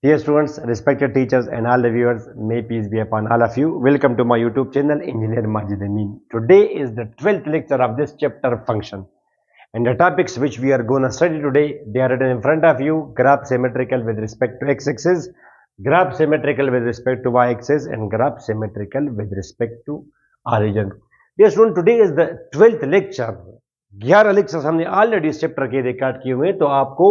Dear students, respected teachers, and all the viewers, may peace be upon all of you. Welcome to my YouTube channel, Engineer Majid Amin. Today is the 12th lecture of this chapter, function. And the topics which we are going to study today, they are written in front of you. Graph symmetrical with respect to x-axis, graph symmetrical with respect to y-axis, and graph symmetrical with respect to origin. Dear student, today is the 12th lecture. 11 lectures हमने already इस chapter के record किए हुए हैं, तो आपको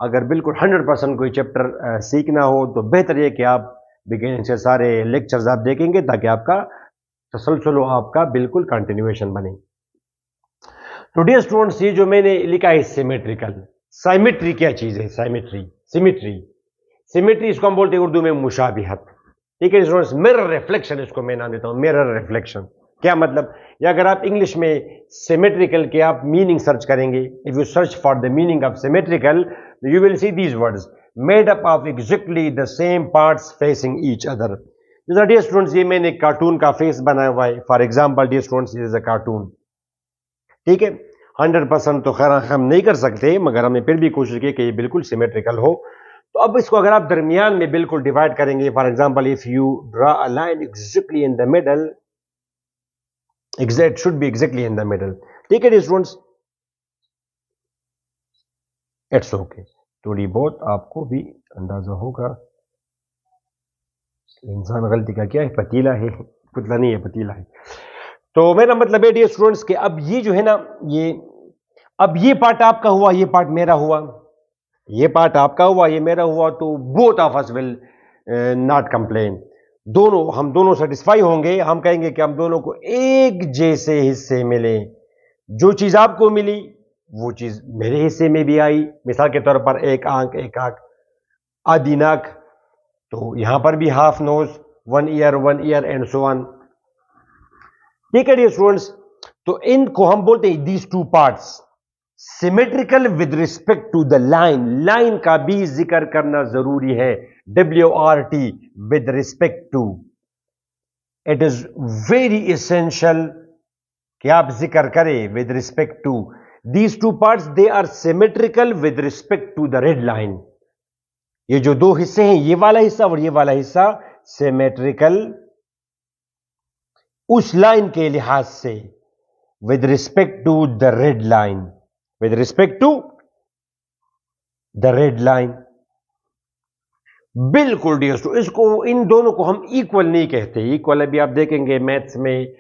अगर बिल्कुल 100% कोई चैप्टर सीखना हो तो बेहतर है कि आप बिगिनिंग से सारे लेक्चर्स आप देखेंगे ताकि आपका तसलसल आपका बिल्कुल कंटिन्यूएशन बने। तो डियर स्टूडेंट्स, ये जो मैंने लिखा है सिमेट्रिकल, साइमेट्री क्या चीज है? साइमेट्री, सिमेट्री, सिमेट्री इसको हम बोलते हैं उर्दू में मुशाबिहत। ठीक है स्टूडेंट्स, मिरर रिफ्लेक्शन इसको मैं नाम देता हूं, मिरर रिफ्लेक्शन। क्या मतलब? या अगर आप इंग्लिश में सिमेट्रिकल के आप मीनिंग सर्च करेंगे, if you search for the meaning of symmetrical, you will see these words made up of exactly the same parts facing each other. जैसा डियर स्टूडेंट्स, ये मैंने कार्टून का फेस बनाया हुआ है। For example dear students, is a cartoon. ठीक है, 100% तो खैर हम नहीं कर सकते, मगर हमने फिर भी कोशिश की कि ये बिल्कुल सिमेट्रिकल हो। तो अब इसको अगर आप दरमियान में बिल्कुल डिवाइड करेंगे, for example if you draw a line exactly in the middle, exact should be exactly in the middle. ठीक है डियर स्टूडेंट्स, इट्स ओके, थोड़ी बहुत आपको भी अंदाजा होगा। इंसान गलती का क्या है? पतीला है, पुतला नहीं है, पतीला है। तो मेरा मतलब है डियर स्टूडेंट्स कि अब ये जो है ना, अब ये पार्ट आपका हुआ, ये पार्ट मेरा हुआ, ये पार्ट आपका हुआ, ये मेरा हुआ, तो both of us will not complain. हम दोनों सेटिस्फाई होंगे। हम कहेंगे कि हम दोनों को एक जैसे हिस्से मिले। जो चीज आपको मिली वो चीज मेरे हिस्से में भी आई। मिसाल के तौर पर एक आंख, एक आंख, आधी नाक, तो यहां पर भी half nose, 1 year and so on. ठीक है डियर स्टूडेंट्स, तो इनको हम बोलते हैं these two parts symmetrical with respect to the line. Line का भी जिक्र करना जरूरी है, WRT, with respect to. It is very essential कि आप जिक्र करें with respect to these two parts. They are symmetrical with respect to the red line. ये जो दो हिस्से हैं, ये वाला हिस्सा और ये वाला हिस्सा, सिमेट्रिकल उस लाइन के लिहाज से, with respect to the red line, with respect to the red line. बिल्कुल डियर स्टूडेंट, इसको, इन दोनों को हम इक्वल नहीं कहते। इक्वल अभी आप देखेंगे मैथ्स में,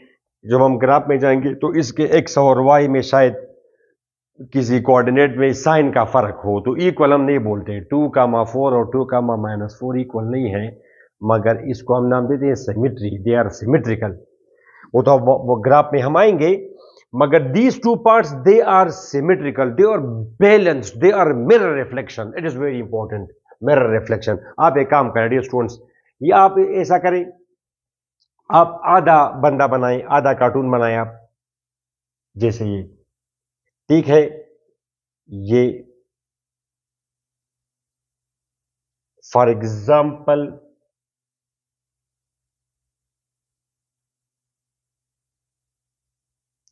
जब हम ग्राफ में जाएंगे तो इसके एक्स और वाई में शायद किसी कोऑर्डिनेट में साइन का फर्क हो, तो इक्वल हम नहीं बोलते। 2,4 और 2,-4 इक्वल नहीं है, मगर इसको हम नाम देते हैं सिमेट्री। They are symmetrical. वो तो वो ग्राफ में हम आएंगे, मगर these two parts they are symmetrical, they are balanced, they are mirror reflection. It is very important, mirror reflection. आप एक काम करें डियर स्टूडेंट्स, ये आप ऐसा करें, आप आधा बंदा बनाएं, आधा कार्टून बनाएं आप, जैसे ये। ठीक है, ये फॉर एग्जाम्पल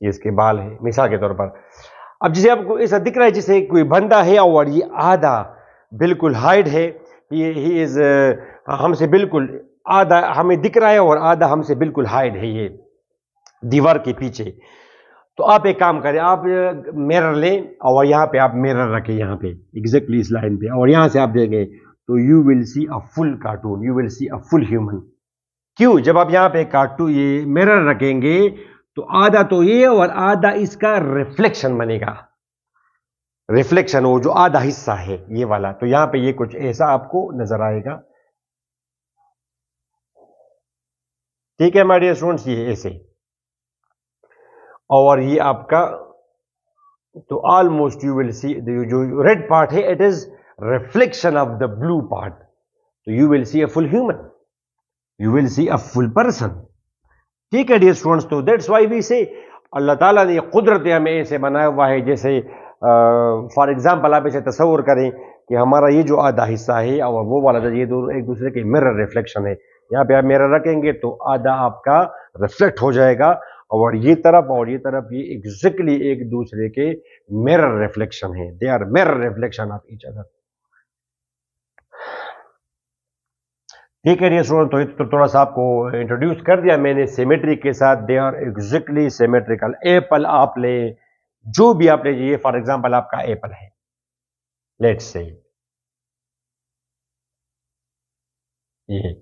ये इसके बाल है, मिसाल के तौर पर। अब जैसे आपको ऐसा दिख रहा है जैसे कोई बंदा है और ये आधा बिल्कुल हाइड है, ये ही इज हमसे बिल्कुल आधा हमें दिख रहा है और आधा हमसे बिल्कुल हाइड है, ये दीवार के पीछे। तो आप एक काम करें, आप मिरर लें और यहां पे आप मिरर रखें, यहां पे एग्जैक्टली इस लाइन पे, और यहां से आप देखें तो you will see a full cartoon, you will see a full human. क्यों? जब आप यहां पे कार्टून, ये मिरर रखेंगे, तो आधा तो ये और आधा इसका रिफ्लेक्शन बनेगा। रिफ्लेक्शन, वो जो आधा हिस्सा है ये वाला, तो यहां पे ये कुछ ऐसा आपको नजर आएगा। ठीक है माय डियर स्टूडेंट्स, ये ऐसे, और ये आपका, तो ऑलमोस्ट यू विल सी जो रेड पार्ट है, it is reflection of the blue part. तो you will see a full human, you will see a full person. ठीक है डियर स्टूडेंट्स, तो that's why we say Allah ताला ने कुदरत हमें ऐसे बनाया हुआ है। जैसे फॉर एग्जांपल आप इसे तस्वुर करें कि हमारा ये जो आधा हिस्सा है और वो वाला, ये दोनों एक दूसरे के मिरर रिफ्लेक्शन है। यहाँ पे आप मिरर रखेंगे तो आधा आपका रिफ्लेक्ट हो जाएगा, और ये तरफ ये एग्जैक्टली एक दूसरे के मिरर रिफ्लेक्शन है। They are mirror reflection of each other. ठीक है डियर स्टूडेंट, तो थोड़ा सा आपको इंट्रोड्यूस कर दिया मैंने सिमेट्री के साथ। They are exactly symmetrical. Apple आप ले, जो भी आप लीजिए, फॉर एग्जांपल आपका एप्पल है, लेट्स से ये,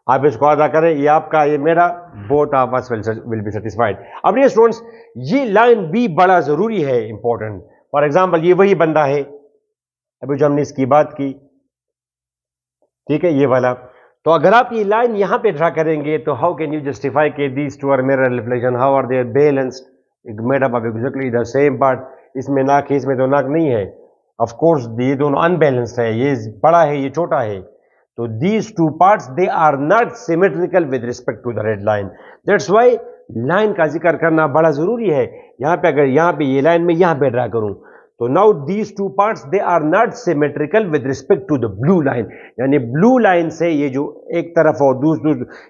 आप इसको अदा करें, ये आपका, ये मेरा, both of us will be satisfied. अब ये स्टूडेंट्स, ये लाइन भी बड़ा जरूरी है, इंपॉर्टेंट। फॉर एग्जांपल ये वही बंदा है अभी जो हमने इसकी बात की, ठीक है, ये वाला। तो अगर आप ये लाइन यहां पे ड्रा करेंगे तो हाउ कैन यू जस्टिफाई के these two are mirror reflection, how are they balanced, made up of exactly the same part. इसमें नाक है, इसमें तो नाक नहीं है। ऑफ कोर्स ये दोनों अनबैलेंस्ड है, ये बड़ा है, ये छोटा है। तो these two parts they are not symmetrical with respect to the red line. That's why line का जिक्र करना बड़ा जरूरी है। यहां पे अगर यहां पे ये लाइन में यहां पे ड्रा करूं तो now these two parts they are not symmetrical with respect to the blue line. यानी ब्लू लाइन से ये जो एक तरफ और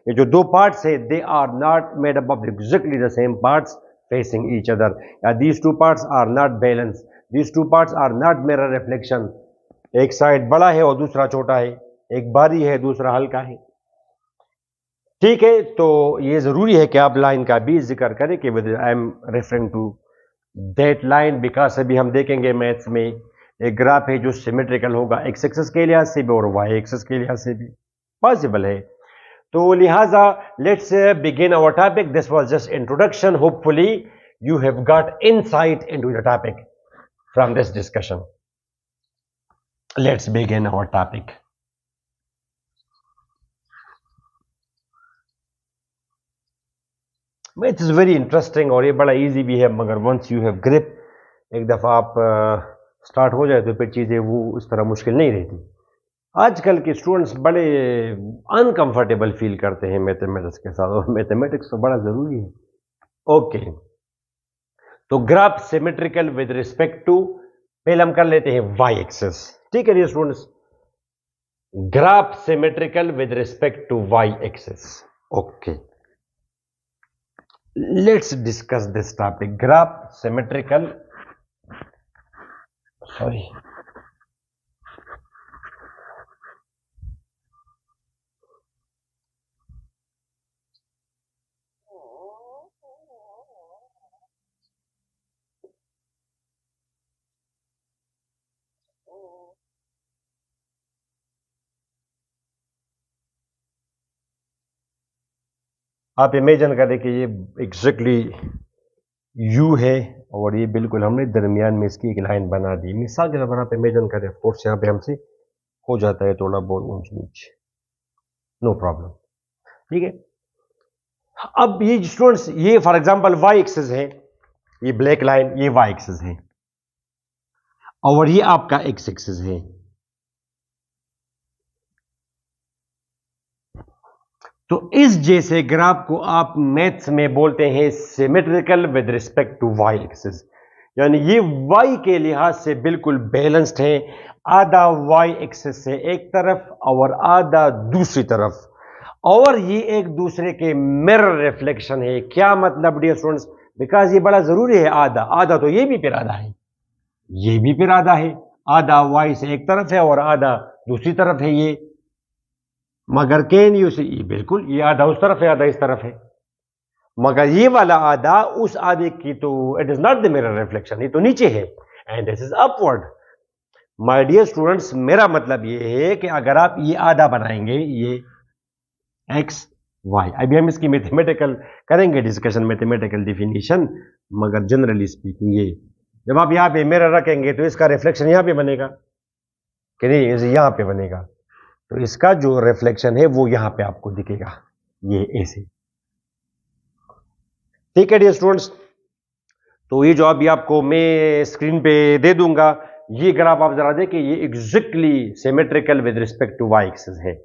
ये जो दो पार्ट्स है they are not made up of exactly the same parts facing each other. These two parts are not balanced. These two parts are not mirror reflection. एक साइड बड़ा है और दूसरा छोटा है, एक भारी है दूसरा हल्का है। ठीक है, तो ये जरूरी है कि आप लाइन का भी जिक्र करें कि I am referring to that line, because अभी हम देखेंगे मैथ्स में एक ग्राफ है जो सिमेट्रिकल होगा, एक्स एक्सिस के लिहाज से भी और वाई एक्सिस के लिहाज से भी पॉसिबल है। तो लिहाजा let's begin our topic. This was just introduction. Hopefully you have got insight into the topic from this discussion. Let's begin our topic. Math is very interesting और ये बड़ा इजी भी है, मगर वंस यू हैव ग्रिप, एक दफ़ा आप start हो जाए तो फिर चीज़ें वो उस तरह मुश्किल नहीं रहती। आजकल के स्टूडेंट्स बड़े अनकंफर्टेबल फील करते हैं मैथमेटिक्स के साथ, और मैथमेटिक्स तो बड़ा ज़रूरी है। ओके, तो graph symmetrical with respect to, पहले हम कर लेते हैं वाई एक्सिस। ठीक है students, graph symmetrical with respect to Y axis. Okay, let's discuss this topic. Graph symmetrical, sorry, आप इमेजिन करें कि ये एग्जैक्टली यू है और ये बिल्कुल हमने दरमियान में इसकी एक लाइन बना दी। मिसाल के तौर पर आप इमेजिन करें, फोर्स यहाँ पे हमसे हो जाता है थोड़ा बहुत ऊंच नीचे, नो प्रॉब्लम। ठीक है, अब ये स्टूडेंट्स, ये फॉर एग्जांपल वाई एक्सिस है, ये ब्लैक लाइन, ये वाई एक्सिस है और ये आपका एक्स एक्सिस है। तो इस जैसे ग्राफ को आप मैथ्स में बोलते हैं symmetrical with respect to Y axis, यानी ये वाई के लिहाज से बिल्कुल बैलेंस्ड है, आधा वाई एक्सिस से एक तरफ और आधा दूसरी तरफ, और ये एक दूसरे के मिरर रिफ्लेक्शन है। क्या मतलब डियर स्टूडेंट्स, बिकॉज ये बड़ा जरूरी है, आधा आधा तो ये भी फिर आधा है, ये भी फिर आधा है, आधा वाई से एक तरफ है और आधा दूसरी तरफ है ये। मगर कैन यू सी, बिल्कुल ये आधा उस तरफ है आधा इस तरफ है, मगर ये वाला आधा उस आधे की, तो it is not the mirror reflection, ये तो नीचे है and this is upward. My dear students, मेरा मतलब ये है कि अगर आप ये आधा बनाएंगे, ये एक्स वाई, अभी हम इसकी मैथमेटिकल करेंगे डिस्कशन, मैथमेटिकल डिफिनीशन, मगर जनरली स्पीकिंग ये जब आप यहां पे मिरर रखेंगे तो इसका रिफ्लेक्शन यहां पे बनेगा कि नहीं, यहां पे बनेगा, तो इसका जो रिफ्लेक्शन है वो यहां पे आपको दिखेगा, ये ऐसे। ठीक है डियर स्टूडेंट्स, तो ये जो अभी आपको मैं स्क्रीन पे दे दूंगा, ये ग्राफ आप जरा देखिए, ये exactly symmetrical with respect to Y axis है,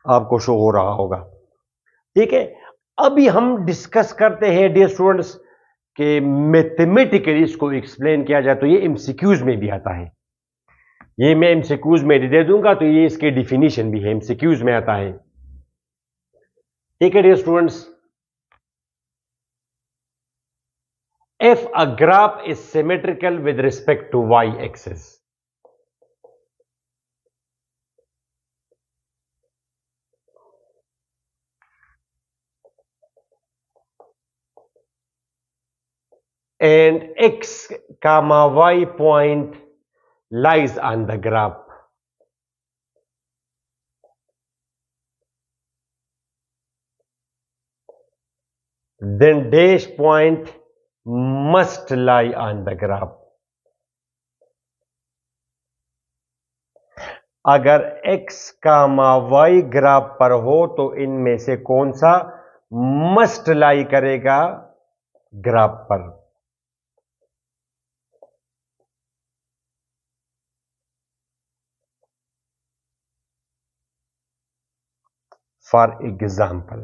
आपको शो हो रहा होगा। ठीक है, अभी हम डिस्कस करते हैं डियर स्टूडेंट्स कि मैथमेटिकली इसको एक्सप्लेन किया जाए, तो ये एमसीक्यूज में भी आता है, ये मैं एमसीक्यूज में दे दूंगा, तो ये इसके डिफिनीशन भी है, एमसीक्यूज में आता है। ठीक है dear students, if a graph is symmetrical with respect to y-axis, and x comma y point lies on the graph. Then dash point must lie on the graph. अगर x कामा y ग्राफ पर हो तो इनमें से कौन सा must लाई करेगा graph पर? फॉर एग्जाम्पल,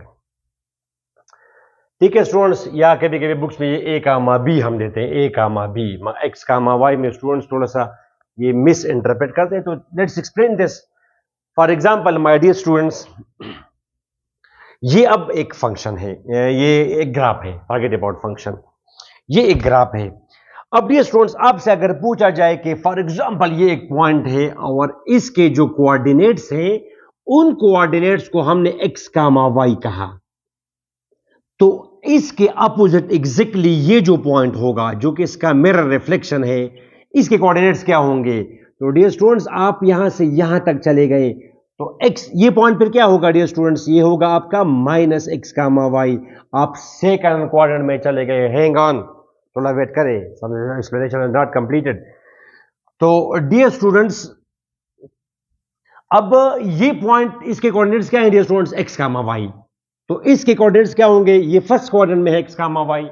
ठीक है स्टूडेंट्स, या कभी कभी बुक्स में ये ए कामा बी हम देते हैं, A comma B, X comma Y में स्टूडेंट्स थोड़ा सा ये मिस इंटरप्रेट करते हैं, तो let's explain this. For example my dear students, ये अब एक फंक्शन है, ये एक ग्राफ है, फॉरगेट अबाउट फंक्शन, ये एक ग्राफ है. अब ये स्टूडेंट्स आपसे अगर पूछा जाए कि फॉर एग्जांपल ये एक पॉइंट है और इसके जो कोऑर्डिनेट्स हैं उन कोऑर्डिनेट्स को हमने एक्स कामा वाई कहा, तो इसके अपोजिट एग्जैक्टली ये जो पॉइंट होगा जो कि इसका मिरर रिफ्लेक्शन है, इसके कोऑर्डिनेट्स क्या होंगे? तो डियर स्टूडेंट्स आप यहां से यहां तक चले गए तो x ये पॉइंट फिर क्या होगा डियर स्टूडेंट्स? ये होगा आपका माइनस एक्स कामा वाई. आप सेकंड क्वाड्रेंट में चले गए. हैंग ऑन, थोड़ा वेट करें, एक्सप्लेनेशन इज नॉट कंप्लीटेड. तो डियर स्टूडेंट्स अब ये पॉइंट इसके कोऑर्डिनेट्स क्या है dear students? X comma Y. तो इसके कोऑर्डिनेट्स क्या होंगे? ये फर्स्ट क्वाड्रेंट में है एक्स कामा वाई,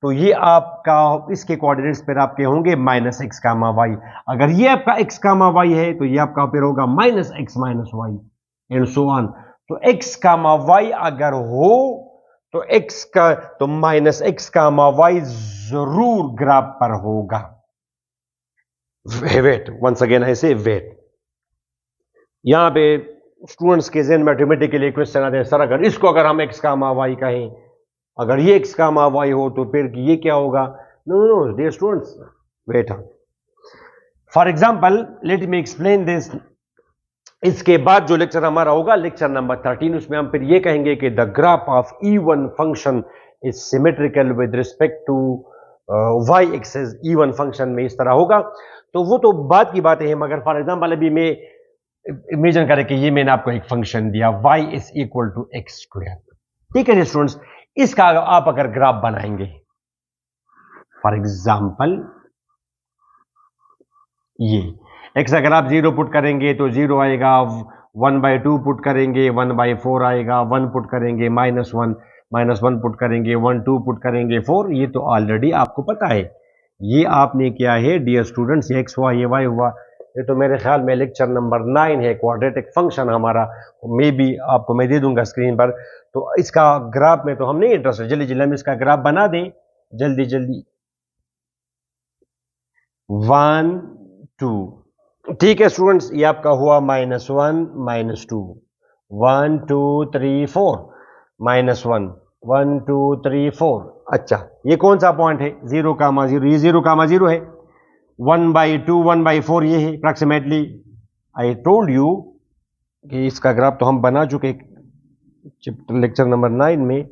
तो ये आपका इसके कोऑर्डिनेट्स फिर आपके होंगे माइनस एक्स कामा वाई. अगर ये आपका एक्स कामा वाई है तो ये आपका फिर होगा minus X minus Y and so on. तो एक्स कामा वाई अगर हो तो एक्स का तो माइनस एक्स कामा वाई जरूर ग्राफ पर होगा. वेट वंस अगेन आई से वेट. यहां पे स्टूडेंट्स के जहन में ऑटोमेटिकली क्वेश्चन आते हैं, सर अगर हम एक्स कामा वाई कहें, अगर ये एक्स कामा वाई हो तो फिर ये क्या होगा? No no dear students wait. For example let me explain this. इसके बाद जो लेक्चर हमारा होगा लेक्चर नंबर 13, उसमें हम फिर ये कहेंगे कि the graph of E1 function is symmetrical with respect to Y axis. E1 function में इस तरह होगा, तो वो तो बाद की बातें हैं, मगर फॉर एग्जांपल अभी मैं इमेजिन करें कि ये मैंने आपको एक फंक्शन दिया y is equal to X square. ठीक है स्टूडेंट्स, इसका आप अगर ग्राफ बनाएंगे, फॉर एग्जांपल ये x अगर आप 0 पुट करेंगे तो 0 आएगा, 1/2 पुट करेंगे 1/4 आएगा, 1 पुट करेंगे -1 पुट करेंगे 1, 2 पुट करेंगे 4. ये तो ऑलरेडी आपको पता है. ये आपने क्या है डियर स्टूडेंट्स? ये x हुआ, ये y हुआ. ये तो मेरे ख्याल में लेक्चर नंबर 9 है, क्वाड्रेटिक फंक्शन हमारा. मे बी आपको मैं दे दूंगा स्क्रीन पर. तो इसका ग्राफ में तो हम नहीं इंटरेस्टेड, जल्दी जल्दी हम इसका ग्राफ बना दें, जल्दी जल्दी. 1 2. ठीक है स्टूडेंट्स, ये आपका हुआ -1 -2, 1 2 3 4, -1 1 2 3 4. अच्छा, ये कौन सा पॉइंट है? 0 कामा 0. ये 0 कामा 0 है. 1/2 1/4 ये है अप्रॉक्सीमेटली. आई टोल्ड यू कि इसका ग्राफ तो हम बना चुके चैप्टर लेक्चर नंबर 9 में.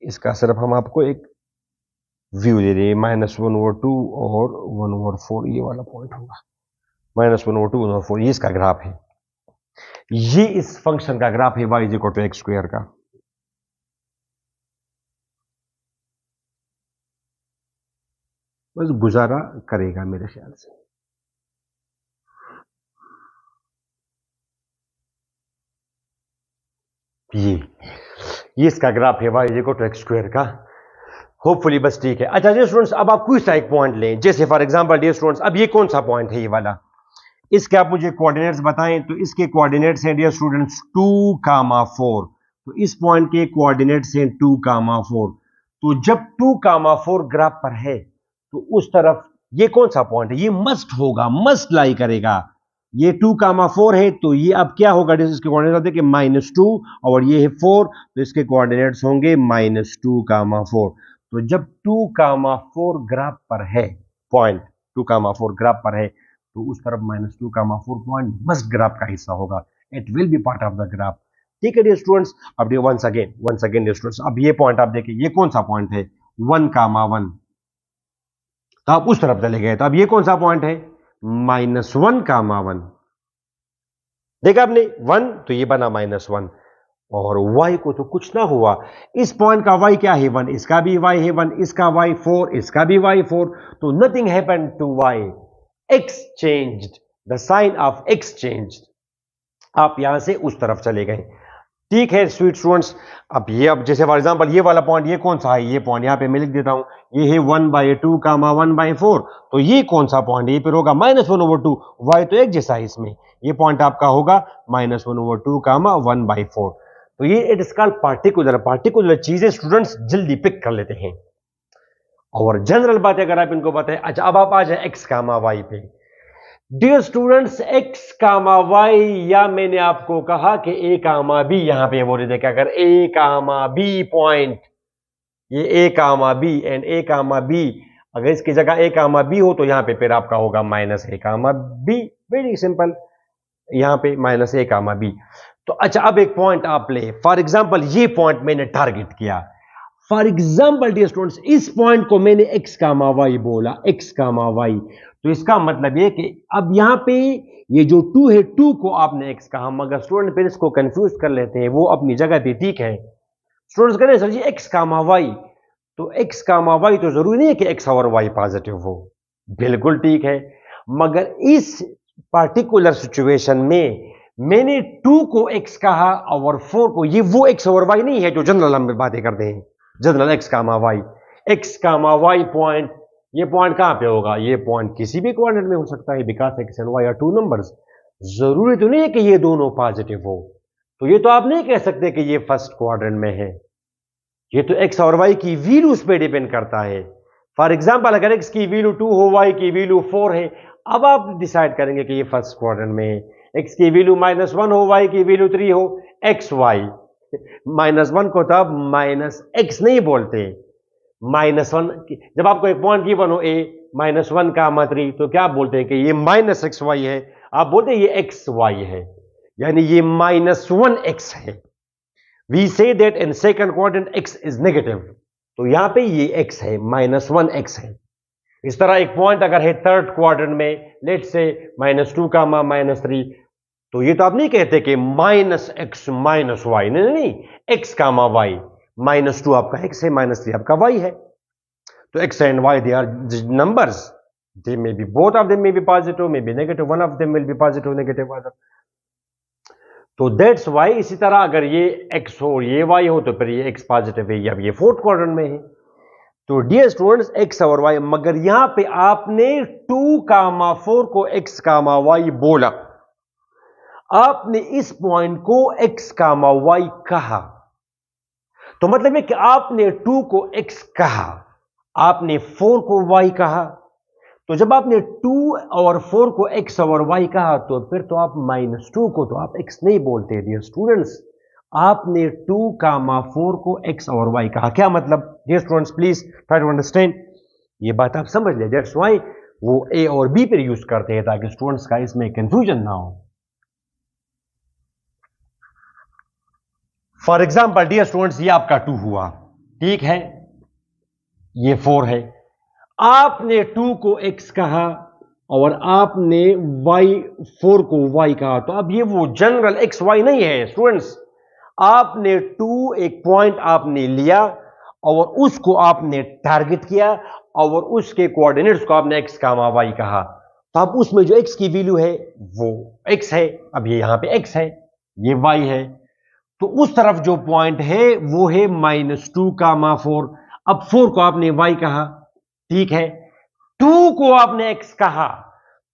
इसका सिर्फ हम आपको एक व्यू दे रहे हैं. -1/2 और 1/4 ये वाला पॉइंट होगा. -1/2 1/4 ये इसका ग्राफ है. ये इस फंक्शन का ग्राफ है y is equal to X square का. बस गुजारा करेगा मेरे ख्याल से. ये इसका ग्राफ है y is equal to X square का. होपफुली बस ठीक है. अच्छा जी स्टूडेंट्स, अब आप कोई सा एक पॉइंट लें, जैसे फॉर एग्जांपल डियर स्टूडेंट्स, अब ये कौन सा पॉइंट है? ये वाला. इसके आप मुझे कोऑर्डिनेट्स बताएं. तो इसके कोऑर्डिनेट्स हैं डियर स्टूडेंट्स 2 कामा 4. तो इस पॉइंट के कोऑर्डिनेट्स हैं 2 कामा 4. तो जब 2 कामा 4 ग्राफ पर है तो उस तरफ ये कौन सा पॉइंट है? ये मस्ट होगा, मस्ट लाई करेगा. ये 2 कामा 4 है तो ये अब क्या होगा? इसके कोऑर्डिनेट्स होते हैं कि -2 और ये है 4, तो इसके कोऑर्डिनेट्स होंगे -2 कामा 4. तो जब 2 कामा 4 ग्राफ पर है, पॉइंट 2 कामा 4 ग्राफ पर है, तो उस तरफ -2 कामा 4 पॉइंट मस्ट ग्राफ का हिस्सा होगा. It will be part of the graph. ठीक है डियर स्टूडेंट्स. अब वंस अगेन डियर स्टूडेंट्स, अब ये पॉइंट आप देखिए, ये कौन सा पॉइंट है? 1 कामा 1. तो आप उस तरफ चले गए। तो अब ये कौन सा पॉइंट है, -1, 1। देखा आपने 1, तो ये बना -1, और y को तो कुछ ना हुआ। इस पॉइंट का y क्या है, 1, इसका भी y है 1, इसका y 4, इसका भी y 4, तो nothing happened to y, x changed, the sign of x changed. आप यहां से उस तरफ चले गए। ठीक है स्वीट स्टूडेंट्स, अब जैसे फॉर एग्जांपल ये वाला पॉइंट, ये कौन सा है, ये पॉइंट यहां पे मैं लिख देता हूं, ये है 1/2 1/4, तो ये कौन सा पॉइंट, ये फिर होगा -1/2, y तो एक जैसा है इसमें, ये पॉइंट आपका होगा -1/2 1/4। तो ये इट इज कॉल्ड पार्टिकुलर चीजें स्टूडेंट्स जल्दी पिक कर लेते हैं, और जनरल बातें अगर आप इनको बताएं। अच्छा, अब आप आ जाए x, y पे। डियर स्टूडेंट्स, x, y, या मैंने आपको कहा कि a, b यहां पे बोले थे, क्या अगर a, b पॉइंट, ये a, b and a, b, अगर इसकी जगह a, b हो तो यहां पे फिर आपका होगा -a, b, वेरी सिंपल, यहां पे -a, b। तो अच्छा, अब एक पॉइंट आप ले, फॉर एग्जांपल ये पॉइंट मैंने टारगेट किया, फॉर एग्जांपल डियर स्टूडेंट्स, इस पॉइंट को मैंने x, y बोला, x, y, तो इसका मतलब ये कि अब यहां पे ये जो 2 है, 2 को आपने x कहा, मगर स्टूडेंट फिर इसको कंफ्यूज कर लेते हैं, वो अपनी जगह पे ठीक है। स्टूडेंट्स करें सर जी x, y, तो x, y तो जरूरी नहीं है कि x और y पॉजिटिव हो, बिल्कुल ठीक है, मगर इस पार्टिकुलर सिचुएशन में मैंने 2 को x कहा और 4 को, ये वो x और y नहीं है जो जनरल हम बातें करते हैं, जनरल x, y पॉइंट, ये पॉइंट कहां पे होगा, ये पॉइंट किसी भी क्वाड्रेंट में हो सकता है, because x and y are 2 numbers, जरूरी तो नहीं है कि ये दोनों पॉजिटिव हो। तो ये तो आप नहीं कह सकते कि ये फर्स्ट क्वाड्रेंट में है, ये तो x और y की वैल्यूज पे डिपेंड करता है। फॉर एग्जांपल, अगर x की वैल्यू 2 हो, y की वैल्यू 4 है, अब आप डिसाइड करेंगे कि ये फर्स्ट क्वाड्रेंट में है। x की वैल्यू -1 हो, y की वैल्यू 3 हो, x, y, -1 को तो आप -x नहीं बोलते, -1, जब आपको एक पॉइंट गिवन हो a, -1, 3, तो क्या आप बोलते हैं कि ये -xy है, आप बोलते हैं ये xy है, यानी ये -1x है। We say that in second quadrant x is negative, तो यहां पे ये x है, -1x है। इस तरह एक पॉइंट अगर है थर्ड क्वाड्रेंट में, लेट से -2, -3, तो ये तो आप नहीं कहते कि -x -y, नहीं, x, y, -2 आपका x है, -3 आपका y है। तो x and y, they are numbers, they may be, both of them may be positive, may be negative, one of them will be positive, negative other। तो that's why, इसी तरह अगर ये x हो, ये y हो, तो फिर ये x पॉजिटिव है, या ये फोर्थ क्वाड्रेंट में है। तो डियर स्टूडेंट्स, x और y, मगर यहां पे आपने 2, 4 को x, y बोला, आपने इस पॉइंट को x, y कहा, तो मतलब है कि आपने 2 को x कहा, आपने 4 को y कहा, तो जब आपने 2 और 4 को x और y कहा, तो फिर तो आप -2 को तो आप x नहीं बोलते डियर स्टूडेंट्स, आपने 2, 4 को x और y कहा। क्या मतलब dear students, please try to understand, ये बात आप समझ ले, दैट्स व्हाई वो a और b पर यूज करते हैं, ताकि स्टूडेंट्स का इसमें कंफ्यूजन ना हो। फॉर एग्जाम्पल डियर स्टूडेंट्स, ये आपका 2 हुआ, ठीक है, ये 4 है, आपने 2 को x कहा और आपने 4 को y कहा, तो अब ये वो जनरल x, y नहीं है स्टूडेंट्स, आपने 2, एक पॉइंट आपने लिया और उसको आपने टारगेट किया और उसके कोऑर्डिनेट्स को आपने x, y कहा, तो अब उसमें जो x की वैल्यू है वो x है, अब ये यहां पे x है, ये y है, तो उस तरफ जो पॉइंट है वो है -2, 4, अब 4 को आपने y कहा, ठीक है, 2 को आपने x कहा,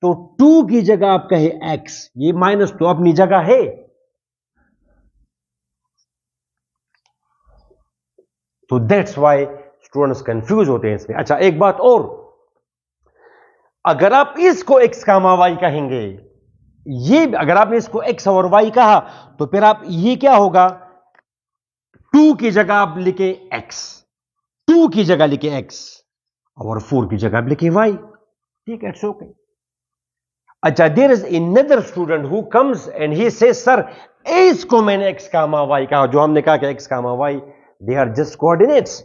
तो 2 की जगह आप कहे x, ये -2 अपनी जगह है, तो दैट्स व्हाई स्टूडेंट्स कंफ्यूज होते हैं इसमें। अच्छा, एक बात और, अगर आप इसको x, y कहेंगे, ये अगर आपने इसको x और y कहा, तो फिर आप ये क्या होगा, 2 की जगह आप लिखे x, 2 की जगह लिखे x और 4 की जगह आप लिखे y, ठीक है, इट्स ओके। अच्छा, there is another student who comes and he says sir, इसको मैंने x, y कहा, जो हमने कहा कि x, y they are just coordinates.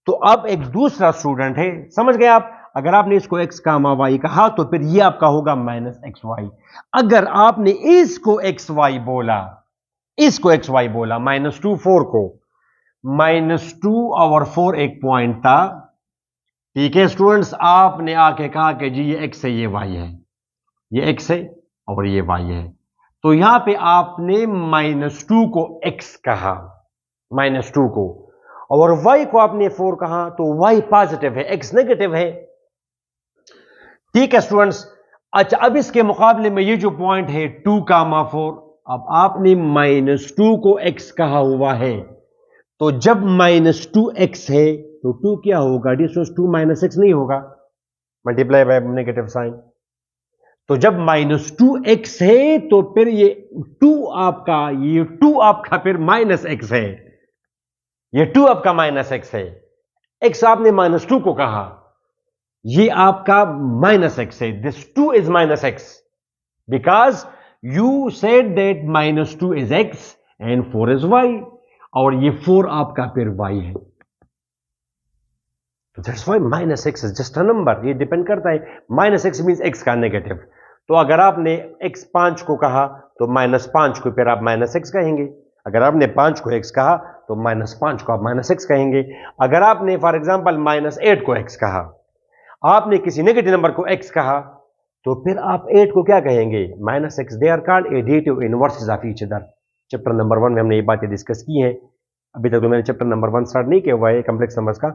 तो अब एक दूसरा स्टूडेंट है, समझ गए आप, अगर आपने इसको x कामा y कहा तो फिर ये आपका होगा माइनस एक्स वाई। अगर आपने इसको एक्स वाई बोला, इसको एक्स वाई बोला, -2 4 को, -2 और 4 एक पॉइंट था, ठीक है स्टूडेंट्स। आपने आके कहा कि जी ये x है, ये y है, ये x है और ये y है, तो यहां पे आपने -2 को x कहा, -2 को, और y को आपने 4 कहा, तो y पॉजिटिव है, x नेगेटिव है, ठीक है स्टूडेंट्स। अच्छा, अब इसके मुकाबले में ये जो पॉइंट है 2 कामा 4, अब आपने -2 को x कहा हुआ है, तो जब -2x है तो 2 क्या होगा डिस्टेंस, 2 -x नहीं होगा, मल्टीप्लाई बाय नेगेटिव साइन। तो जब -2x है तो फिर ये 2 आपका, ये 2 आपका फिर -x है, ये 2 आपका -x है, x आपने -2 को कहा, ये आपका -x है, this 2 is -x because you said that -2 is x and 4 is y, और ये 4 आपका फिर y है। That's why -x is just a number, ये डिपेंड करता है, -x मींस x का नेगेटिव। तो अगर आपने x 5 को कहा तो -5 को फिर आप -x कहेंगे, अगर आपने 5 को x कहा तो -5 को आप -x कहेंगे, अगर आपने फॉर एग्जांपल -8 को x कहा, आपने किसी नेगेटिव नंबर को x कहा, तो फिर आप 8 को क्या कहेंगे, -x। They are called additive inverses of each other. Chapter number 1 में हमने ये बातें डिस्कस की हैं, अभी तक तो मैंने चैप्टर नंबर 1 स्टार्ट नहीं किया हुआ है कॉम्प्लेक्स नंबर्स का,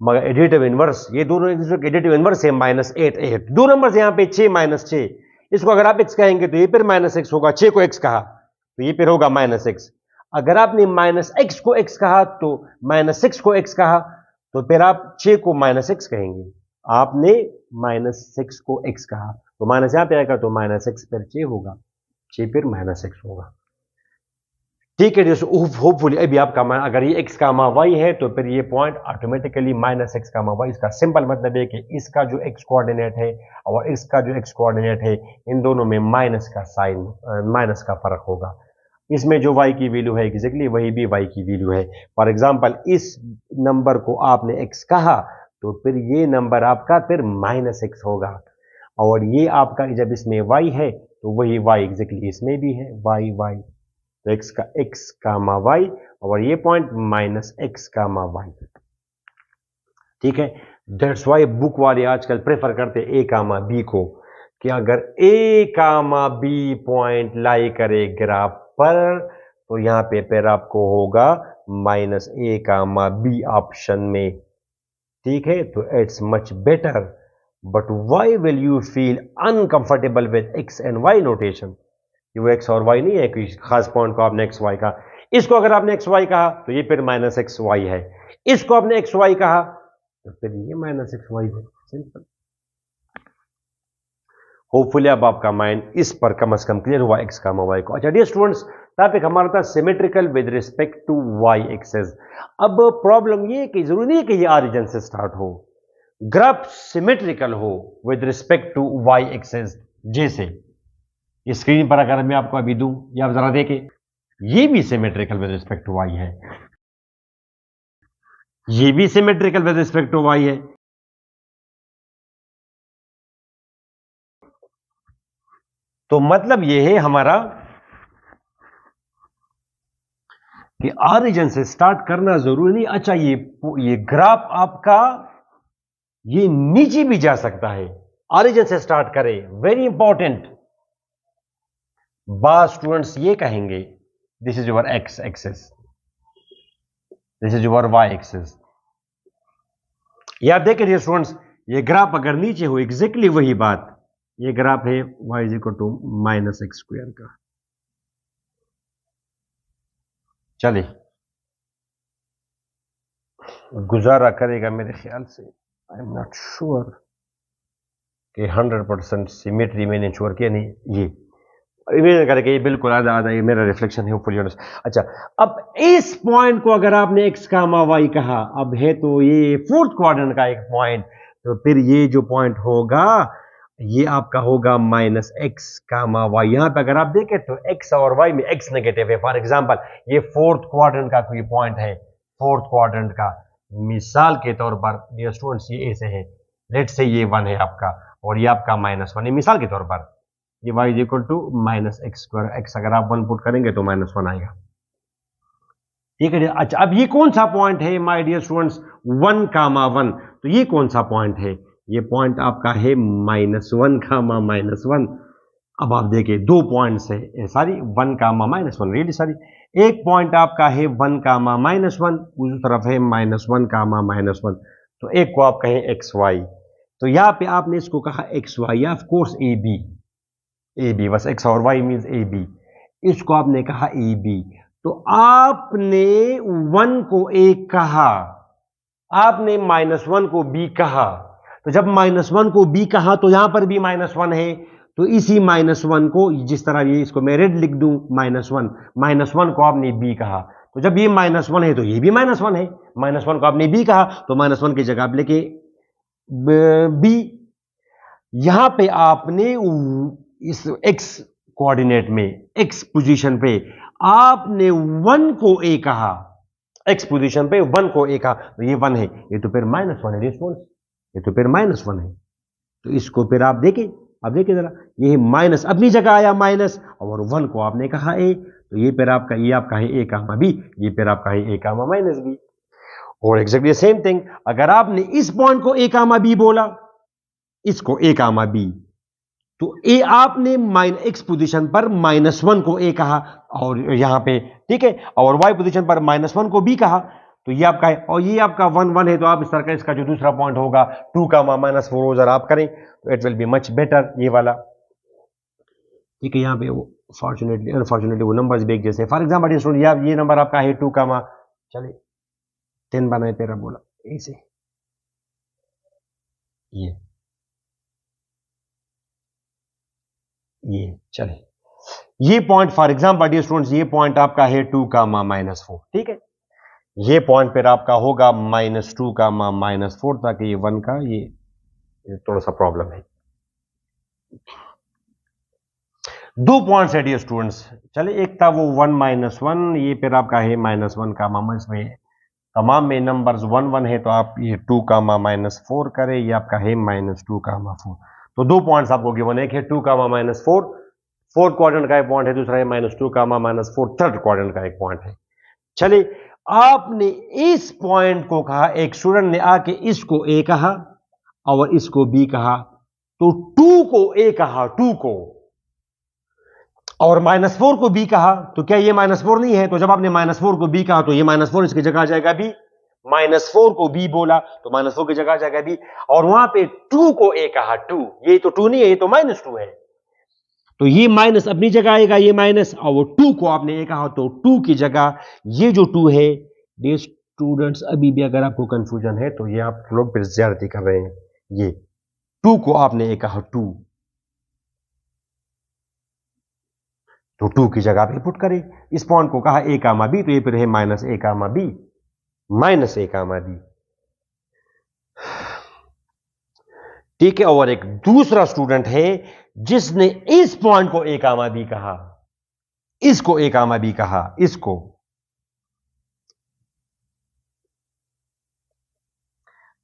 मगर एडिटिव इनवर्स, ये दोनों एक दूसरे के एडिटिव इनवर्स है, -8 8, दो नंबर्स यहां पे 6 -6, इसको अगर आप x कहेंगे तो ये फिर -x होगा, 6 को x कहा तो ये फिर होगा -x। अगर आपने -x को x कहा तो -6 को x कहा तो फिर आप 6 को -x कहेंगे, आपने -6 को x कहा तो माइनस यहां पे आएगा तो -x फिर 6 होगा, 6 फिर -x होगा, ठीक है। जैसे होपफुली अभी आपका अगर ये x कामा y है तो फिर ये point automatically -x comma y, इसका सिंपल मतलब है कि इसका जो x कोऑर्डिनेट है और इसका जो x कोऑर्डिनेट है, इन दोनों में माइनस का साइन, माइनस का फर्क होगा। इसमें जो y की वैल्यू है एग्जैक्टली वही भी y की वैल्यू है। फॉर एग्जांपल इस नंबर को आपने x कहा तो फिर ये नंबर आपका फिर -x होगा, और ये आपका जब इसमें y है तो वही y एग्जैक्टली इसमें भी है, y, तो x कामा y, और ये पॉइंट -x कामा y, ठीक है। दैट्स वाई बुक वाले आजकल प्रेफर करते हैं a कामा b को, कि अगर a comma b point lie करे ग्राफ पर तो यहां पे फिर आपको होगा -a कामा b ऑप्शन में, ठीक है। तो it's much better, but why will you feel uncomfortable with x and y notation? वो x और y नहीं है, कोई खास पॉइंट को आपने x y कहा, इसको अगर आपने x y कहा तो ये फिर -x y है, इसको आपने x y कहा तो फिर ये -x y है, सिंपल। होपफुली अब आपका माइंड इस पर कम से कम क्लियर हुआ x कामा y को। अच्छा डियर स्टूडेंट्स, टॉपिक हमारा था symmetrical with respect to y axis. अब प्रॉब्लम ये कि जरूरी नहीं है कि ये ऑरिजिन से स्टार्ट हो, ग्राफ सिमेट्रिकल हो with respect to y axis. जैसे स्क्रीन पर अगर मैं आपको अभी दूं, या आप जरा देखें, ये भी symmetrical with respect to y है, ये भी symmetrical with respect to y है। तो मतलब ये है हमारा कि ऑरिजिन से स्टार्ट करना जरूरी नहीं। अच्छा ये ग्राफ आपका ये नीचे भी जा सकता है, ऑरिजिन से स्टार्ट करें, वेरी इंपॉर्टेंट। बाद स्टूडेंट्स ये कहेंगे this is your x axis, this is your y axis. याद देखिए स्टूडेंट्स, ये ग्राफ अगर नीचे हो एग्जैक्टली वही बात, ये ग्राफ है y is equal to -x² का। चलिए गुजारा करेगा मेरे ख्याल से, आई एम नॉट श्योर कि 100% सिमेट्री मैंने श्योर किया नहीं, ये इमेजिन करके ये बिल्कुल आधा आधा ये मेरा रिफ्लेक्शन है, होपफुली। अच्छा अब इस पॉइंट को अगर आपने x कामा y कहा, अब है तो ये फोर्थ क्वाड्रेंट का एक पॉइंट, तो फिर ये जो पॉइंट होगा ये आपका होगा -x कामा y। यहां पे अगर आप देखें तो x और y में x नेगेटिव है। फॉर एग्जांपल ये फोर्थ क्वाड्रेंट का कोई पॉइंट है, फोर्थ क्वाड्रेंट का, मिसाल के तौर पर डियर स्टूडेंट्स ये ऐसे है, लेट से ये 1 है आपका और ये आपका -1 है, मिसाल के तौर पर ये y is equal to -x², x अगर आप 1 पुट करेंगे तो -1 आएगा। ठीक है। अच्छा, अब ये कौन सा पॉइंट है माय डियर स्टूडेंट्स, 1,1, तो ये कौन सा पॉइंट है, ये पॉइंट आपका है -1, अब आप देखिए दो पॉइंट्स है, सॉरी 1, -1 रियली सॉरी, एक पॉइंट आपका है 1, उस तरफ है -1, तो एक को आप कहें एक्स वाई, तो यहां पे आपने इसको कहा एक्स वाई या ऑफ कोर्स ए बी बस एक्स और वाई मीन्स ए बी, इसको आपने कहा ए बी, तो आपने 1 को ए कहा, आपने -1 को बी कहा, तो जब -1 को बी कहा तो यहां पर भी -1 है, तो इसी -1 को जिस तरह ये इसको मैं रेड लिख दूं -1 को आपने बी कहा, तो जब ये -1 है तो ये भी -1 है, -1 को आपने बी कहा तो -1 की जगह आप लेके बी, यहां पे आपने इस x कोऑर्डिनेट में x पोजीशन पे आपने 1 को a कहा, x पोजीशन पे 1 को a कहा, तो ये 1 है, ये तो फिर -1 है रिस्पॉन्स, ये तो फिर -1 है, तो इसको फिर आप देखें, अब देखिए जरा, ये माइनस अपनी जगह आया माइनस और 1 को आपने कहा a, तो ये फिर आपका ये आपका है a कामा b, ये फिर आपका है a कामा -b, और एग्जैक्टली सेम थिंग अगर आपने इस पॉइंट को a कामा b बोला, इसको a कामा b, तो a आपने x पोजीशन पर -1 को a कहा और यहां पे ठीक है, और y पोजीशन पर -1 को b कहा, तो ये आपका है और ये आपका 1 है, तो आप इस तरह का इसका जो दूसरा पॉइंट होगा 2 का -4 अगर आप करें तो it will be much better, ये वाला ठीक है। यहाँ पे वो फॉर्चुनेटली अनफॉर्चुनेटली वो नंबर्स भी एक जैसे, फॉर एग्जाम्पल स्टूडेंट ये नंबर आपका है 2 का चले 10 बनाए पेरा बोला ऐसे, ये चले ये point for example dear students, ये पॉइंट आपका है 2 का -4, ठीक है, ये पॉइंट फिर आपका होगा -2 का -4, ताकि ये 1 का ये थोड़ा सा प्रॉब्लम है। दो पॉइंट्स है डियर स्टूडेंट्स, चले एक था वो 1 -1, ये फिर आपका है -1 का इसमें तमाम में नंबर्स 1 1 है, तो आप ये 2 का -4 करें, ये आपका है -2 का 4, तो दो पॉइंट्स आपको गिवन, एक है 2 का -4 फोर्थ क्वाड्रेंट का एक पॉइंट है, दूसरा है -2 का -4 थर्ड क्वाड्रेंट का एक पॉइंट है। चलिए आपने इस पॉइंट को कहा, एक स्टूडेंट ने आके इसको ए कहा और इसको बी कहा, तो 2 को ए कहा 2 को, और -4 को बी कहा, तो क्या ये -4 नहीं है, तो जब आपने -4 को बी कहा तो ये -4 इसकी जगह आ जाएगा बी, -4 को बी बोला तो -4 की जगह आ जाएगा बी, और वहां पे 2 को ए कहा 2, ये तो 2 नहीं है, ये तो -2 है, तो ये माइनस अपनी जगह आएगा, ये माइनस, और वो 2 को आपने ए कहा तो 2 की जगह ये जो 2 है, ये स्टूडेंट्स अभी भी अगर आपको कंफ्यूजन है तो ये आप लोग फिर ज्यादती कर रहे हैं, ये 2 को आपने ए कहा 2, तो 2 की जगह पे पुट करें, इस पॉइंट को कहा ए कामा बी, तो ये फिर है -a comma B, -a comma B, ठीक है। और एक दूसरा स्टूडेंट है जिसने इस पॉइंट को ए कामा बी कहा, इसको ए कामा बी कहा, इसको,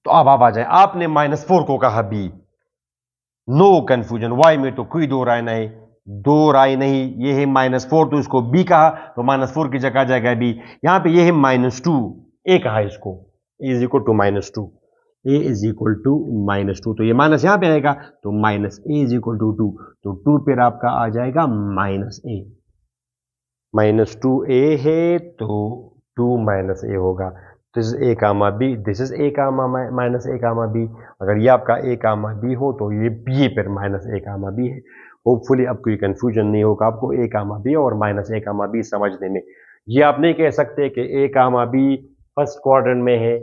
तो अब आप आ जाए, आपने -4 को कहा बी, नो कंफ्यूजन, वाई में तो कोई दो राय नहीं, ये है -4, तो इसको बी कहा तो -4 की जगह आ जाएगा बी, यहां पे ये है -2, ए कहा इसको, a is equal to -2, a is equal to -2, तो ये माइनस यहां पे आएगा, तो -a इज इक्वल टू 2, तो 2 फिर आपका आ जाएगा -a, -2a है तो 2 -a होगा, this is a comma B, this is a comma -a comma B, अगर ये आपका a कामा बी हो तो ये फिर -a कामा बी है। होपफुली अब कोई कंफ्यूजन नहीं होगा आपको a कामा बी और -a कामा बी समझने में। ये आप नहीं कह सकते कि a comma B first quadrant में है,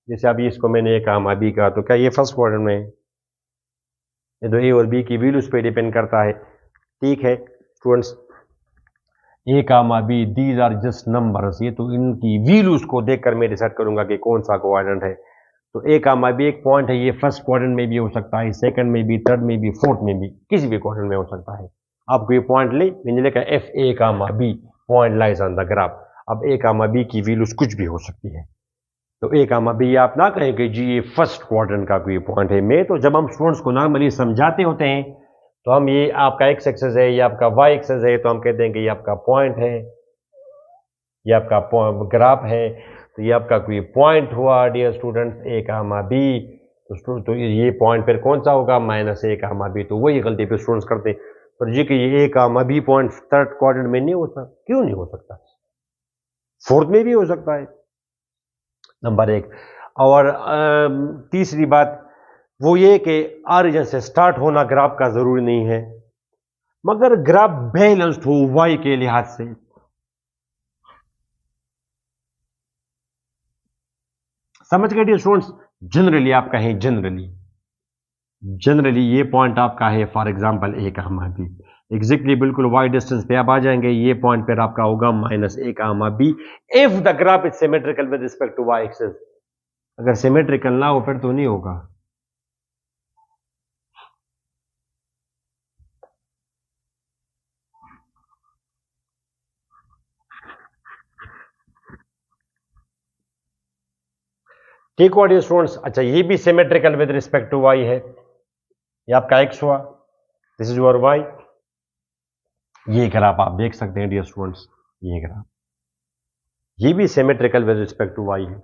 जैसे अभी इसको मैंने a कामा बी कहा, तो क्या ये फर्स्ट क्वाड्रेंट में है, ये तो a और b की वैल्यूज पे डिपेंड करता है, ठीक है students. A comma B these are just numbers, ये तो इनकी वैल्यूज को देखकर मैं डिसाइड करूंगा कि कौन सा क्वाड्रेंट है, तो ए कामा बी एक पॉइंट है, ये फर्स्ट क्वाड्रेंट में भी हो सकता है, सेकंड में भी, थर्ड में भी, फोर्थ में भी, किसी भी क्वाड्रेंट में हो सकता है। आपको ये पॉइंट ले, मैंने लिखा F A comma B, point lies on the graph, अब ए कामा बी की वैल्यूज कुछ भी हो सकती है, तो ए कामा बी आप ना कहें कि जी ये फर्स्ट क्वाड्रेंट का कोई पॉइंट है। मैं तो जब हम स्टूडेंट्स को नॉर्मली समझाते होते हैं तो हम ये आपका एक्स एक्सेस है, ये आपका वाई एक्सेस है, तो हम कहते हैं कि ये आपका पॉइंट है, ये आपका ग्राफ है, तो ये आपका कोई पॉइंट हुआ dear students A comma B. तो ये पॉइंट फिर कौन सा होगा, माइनस ए कामा बी। तो वही गलती पे स्टूडेंट्स करते हैं पर जी कि ये ए comma B point third quadrant में नहीं होता। क्यों नहीं हो सकता, फोर्थ में भी हो सकता है, नंबर एक। और तीसरी बात वो ये कि ऑरिजिन से स्टार्ट होना ग्राफ का जरूरी नहीं है, मगर ग्राफ बैलेंस्ड हो वाई के लिहाज से। समझ गए डियर स्टूडेंट्स? जनरली आप कहें जनरली ये पॉइंट आपका है for example A comma B, exactly बिल्कुल वाई डिस्टेंस पे आप आ जाएंगे, ये पॉइंट पर आपका होगा minus A comma B if the graph is symmetrical with respect to Y axis. अगर सिमेट्रिकल ना हो फिर तो नहीं होगा। ठीक हुआ डियर स्टूडेंट्स। अच्छा ये भी symmetrical with respect to Y है, ये आपका एक्स हुआ, दिस इज योर वाई। ये ग्राफ आप देख सकते हैं डियर स्टूडेंट्स, ये ग्राफ ये भी symmetrical with respect to Y है।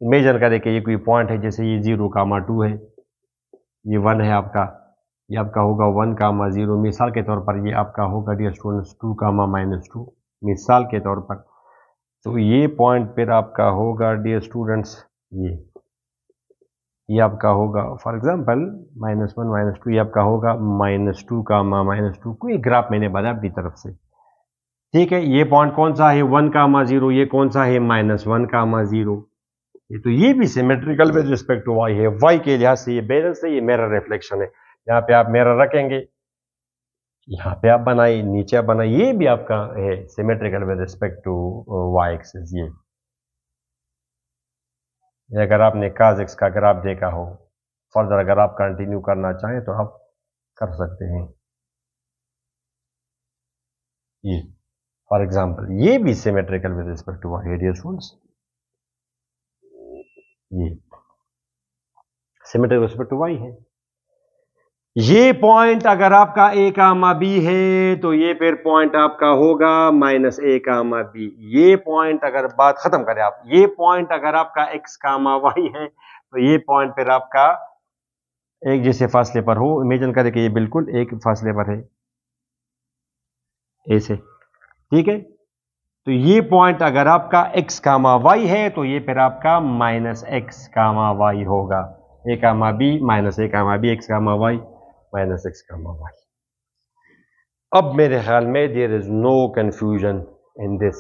इमेजिन करें कि ये कोई पॉइंट है, जैसे ये 0 कामा 2 है, ये 1 है आपका, ये आपका होगा 1 कामा 0। मिसाल के तौर पर ये आपका होगा डियर स्टूडेंट्स 2 कामा -2, मिसाल के तौर पर। तो ये पॉइंट फिर आपका होगा डियर स्टूडेंट्स, ये आपका होगा फॉर एग्जांपल -1 -2, ये आपका होगा -2 कामा -2। कोई ग्राफ मैंने बनाया अपनी तरफ से, ठीक है। ये पॉइंट कौन सा है, 1 कामा 0, ये कौन सा है -1 कामा 0। ये तो ये भी symmetrical with respect to Y है, वाई के लिहाज से ये बैलेंस है, ये मिरर रिफ्लेक्शन है। यहाँ पे आप मिरर रखेंगे, यहाँ पे आप बनाइए, नीचे आप बनाइए, ये भी आपका है symmetrical with respect to Y axis. ये अगर आपने cos x का ग्राफ देखा हो, फर्दर अगर आप कंटिन्यू करना चाहें तो आप कर सकते हैं। ये फॉर एग्जांपल ये भी symmetrical with respect to y dear students, ये symmetrical with respect to Y है। ये पॉइंट अगर आपका ए कामा बी है तो ये फिर पॉइंट आपका होगा माइनस ए कामा बी। ये पॉइंट अगर बात खत्म करें आप, ये पॉइंट अगर आपका एक्स कामा वाई है तो ये पॉइंट फिर आपका एक जैसे फासले पर हो। इमेजिन करें कि ये बिल्कुल एक फासले पर है ए से, ठीक है। तो ये पॉइंट अगर आपका x कामा वाई है तो ये फिर आपका माइनस एक्स कामा वाई होगा, A comma B minus A comma B, X comma Y minus X comma Y. अब मेरे ख्याल में there is no confusion in this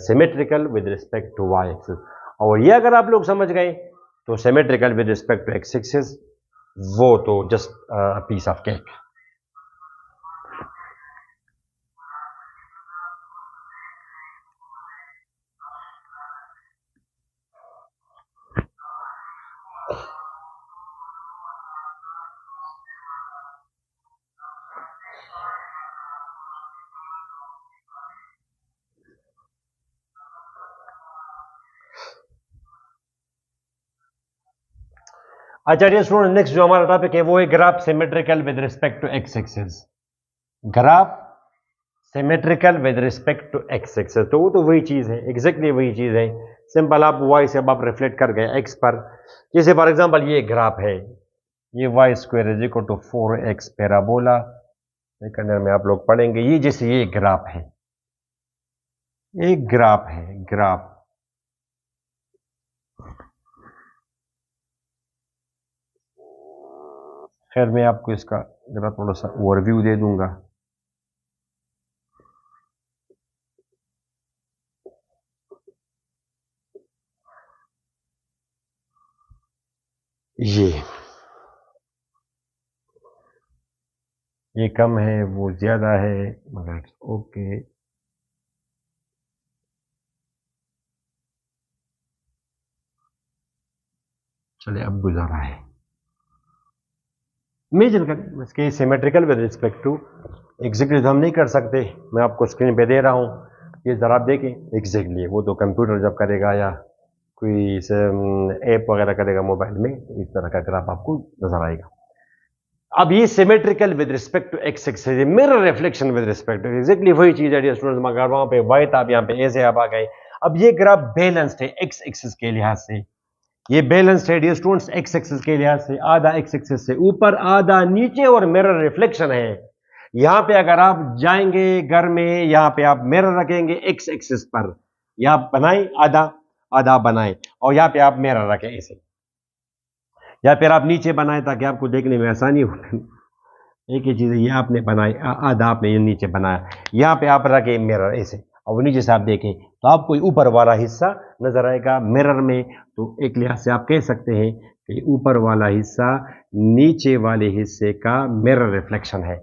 symmetrical with respect to Y axis. और ये अगर आप लोग समझ गए तो symmetrical with respect to x axis वो तो जस्ट पीस ऑफ केक। अच्छा डियर स्टूडेंट, नेक्स्ट जो हमारा टॉपिक है वो है graph symmetrical with respect to x axis. Graph symmetrical with respect to x axis, तो वो तो वही चीज है, एग्जैक्टली वही चीज है। सिंपल आप वाई से अब आप रिफ्लेक्ट कर गए एक्स पर। जैसे फॉर एग्जांपल ये ग्राफ है, ये Y square is equal to 4x parabola, एक अंदर में आप लोग पढ़ेंगे। ये जैसे ये ग्राफ है, एक ग्राफ है, ग्राफ खैर मैं आपको इसका जरा थोड़ा सा ओवरव्यू दे दूंगा। ये कम है, वो ज्यादा है, मगर ओके। चले अब गुजारा है, इमेजिन करें इसके symmetrical with respect to exactly हम नहीं कर सकते, मैं आपको स्क्रीन पे दे रहा हूं, ये जरा आप देखें एग्जैक्टली। वो तो कंप्यूटर जब करेगा या कोई ऐप वगैरह करेगा मोबाइल में तो इस तरह का ग्राफ आपको नजर आएगा। अब ये symmetrical with respect to x axis, mirror reflection with respect to exactly वही चीज है स्टूडेंट्स, मगर वहां पे वाई था, आप यहाँ पे ऐसे आप आ गए। अब ये ग्राफ बैलेंस्ड है एक्स एक्सिस के लिहाज से, ये बैलेंस्ड है डियर स्टूडेंट्स एक्स एक्सिस के लिहाज से, आधा एक्स एक्सिस से ऊपर आधा नीचे और मिरर रिफ्लेक्शन है। यहां पे अगर आप जाएंगे घर में, यहां पे आप मिरर रखेंगे एक्स एक्सिस पर, यहां बनाए आधा आधा बनाए, और यहां पे आप मिरर रखें ऐसे, या फिर आप नीचे बनाए ताकि आपको देखने में आसानी हो। एक ही चीज है, ये आपने बनाई आधा आपने ये नीचे बनाया, यहाँ पे आप रखे मिरर ऐसे, और नीचे से आप देखें तो आपको ऊपर वाला हिस्सा नजर आएगा मिरर में। तो एक लिहाज से आप कह सकते हैं कि ऊपर वाला हिस्सा नीचे वाले हिस्से का मिरर रिफ्लेक्शन है।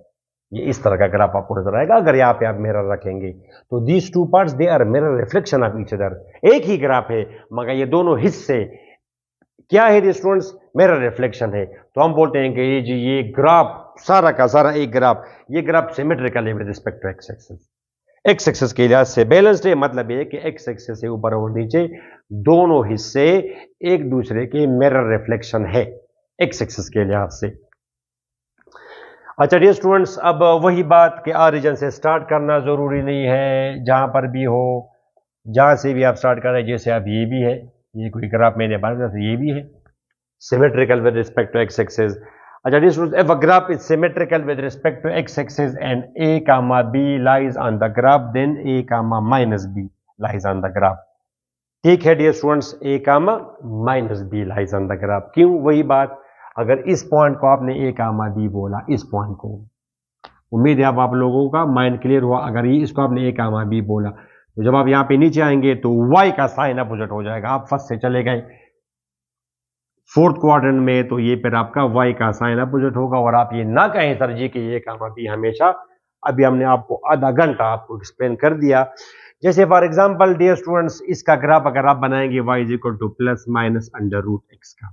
ये इस तरह का ग्राफ आपको नजर आएगा अगर यहाँ पे आप मिरर रखेंगे। तो these two parts they are mirror reflection of each other, एक ही ग्राफ है मगर ये दोनों हिस्से क्या है स्टूडेंट्स, मिरर रिफ्लेक्शन है। तो हम बोलते हैं कि ये ग्राफ सारा का सारा एक ग्राफ, ये ग्राफ सिमेट्रिकल है with respect to x axis, X axis के लिहाज से बैलेंस्ड है, मतलब ये कि एक्स एक्सिस से ऊपर और नीचे दोनों हिस्से एक दूसरे के मिरर रिफ्लेक्शन है एक्स एक्सिस के लिहाज से। अच्छा डियर स्टूडेंट्स, अब वही बात कि ऑरिजिन से स्टार्ट करना जरूरी नहीं है, जहां पर भी हो जहां से भी आप स्टार्ट कर रहे हैं, जैसे आप ये भी है, ये कोई ग्राफ मैंने बनाया था, ये भी है symmetrical with respect to x axis. अच्छा dear students, if a graph is symmetrical with respect to x axis and a comma b lies on the graph, then a comma minus b lies on the graph। ठीक है dear students, a comma minus b lies on the graph। क्यों? वही बात, अगर इस point को आपने a comma b बोला, इस पॉइंट को, उम्मीद है अब आप लोगों का माइंड क्लियर हुआ। अगर ये इसको आपने a comma b बोला तो जब आप यहाँ पे नीचे आएंगे तो y का साइन अपोजिट हो जाएगा। आप फर्स्ट से चले गए फोर्थ क्वाड्रेंट में, तो ये फिर आपका y का साइन अपोजिट होगा। और आप ये ना कहें सर जी कि ये काम अभी हमेशा, अभी हमने आपको आधा घंटा आपको एक्सप्लेन कर दिया। जैसे फॉर एग्जांपल डियर स्टूडेंट्स, इसका ग्राफ अगर आप बनाएंगे y is equal to plus minus under root X का,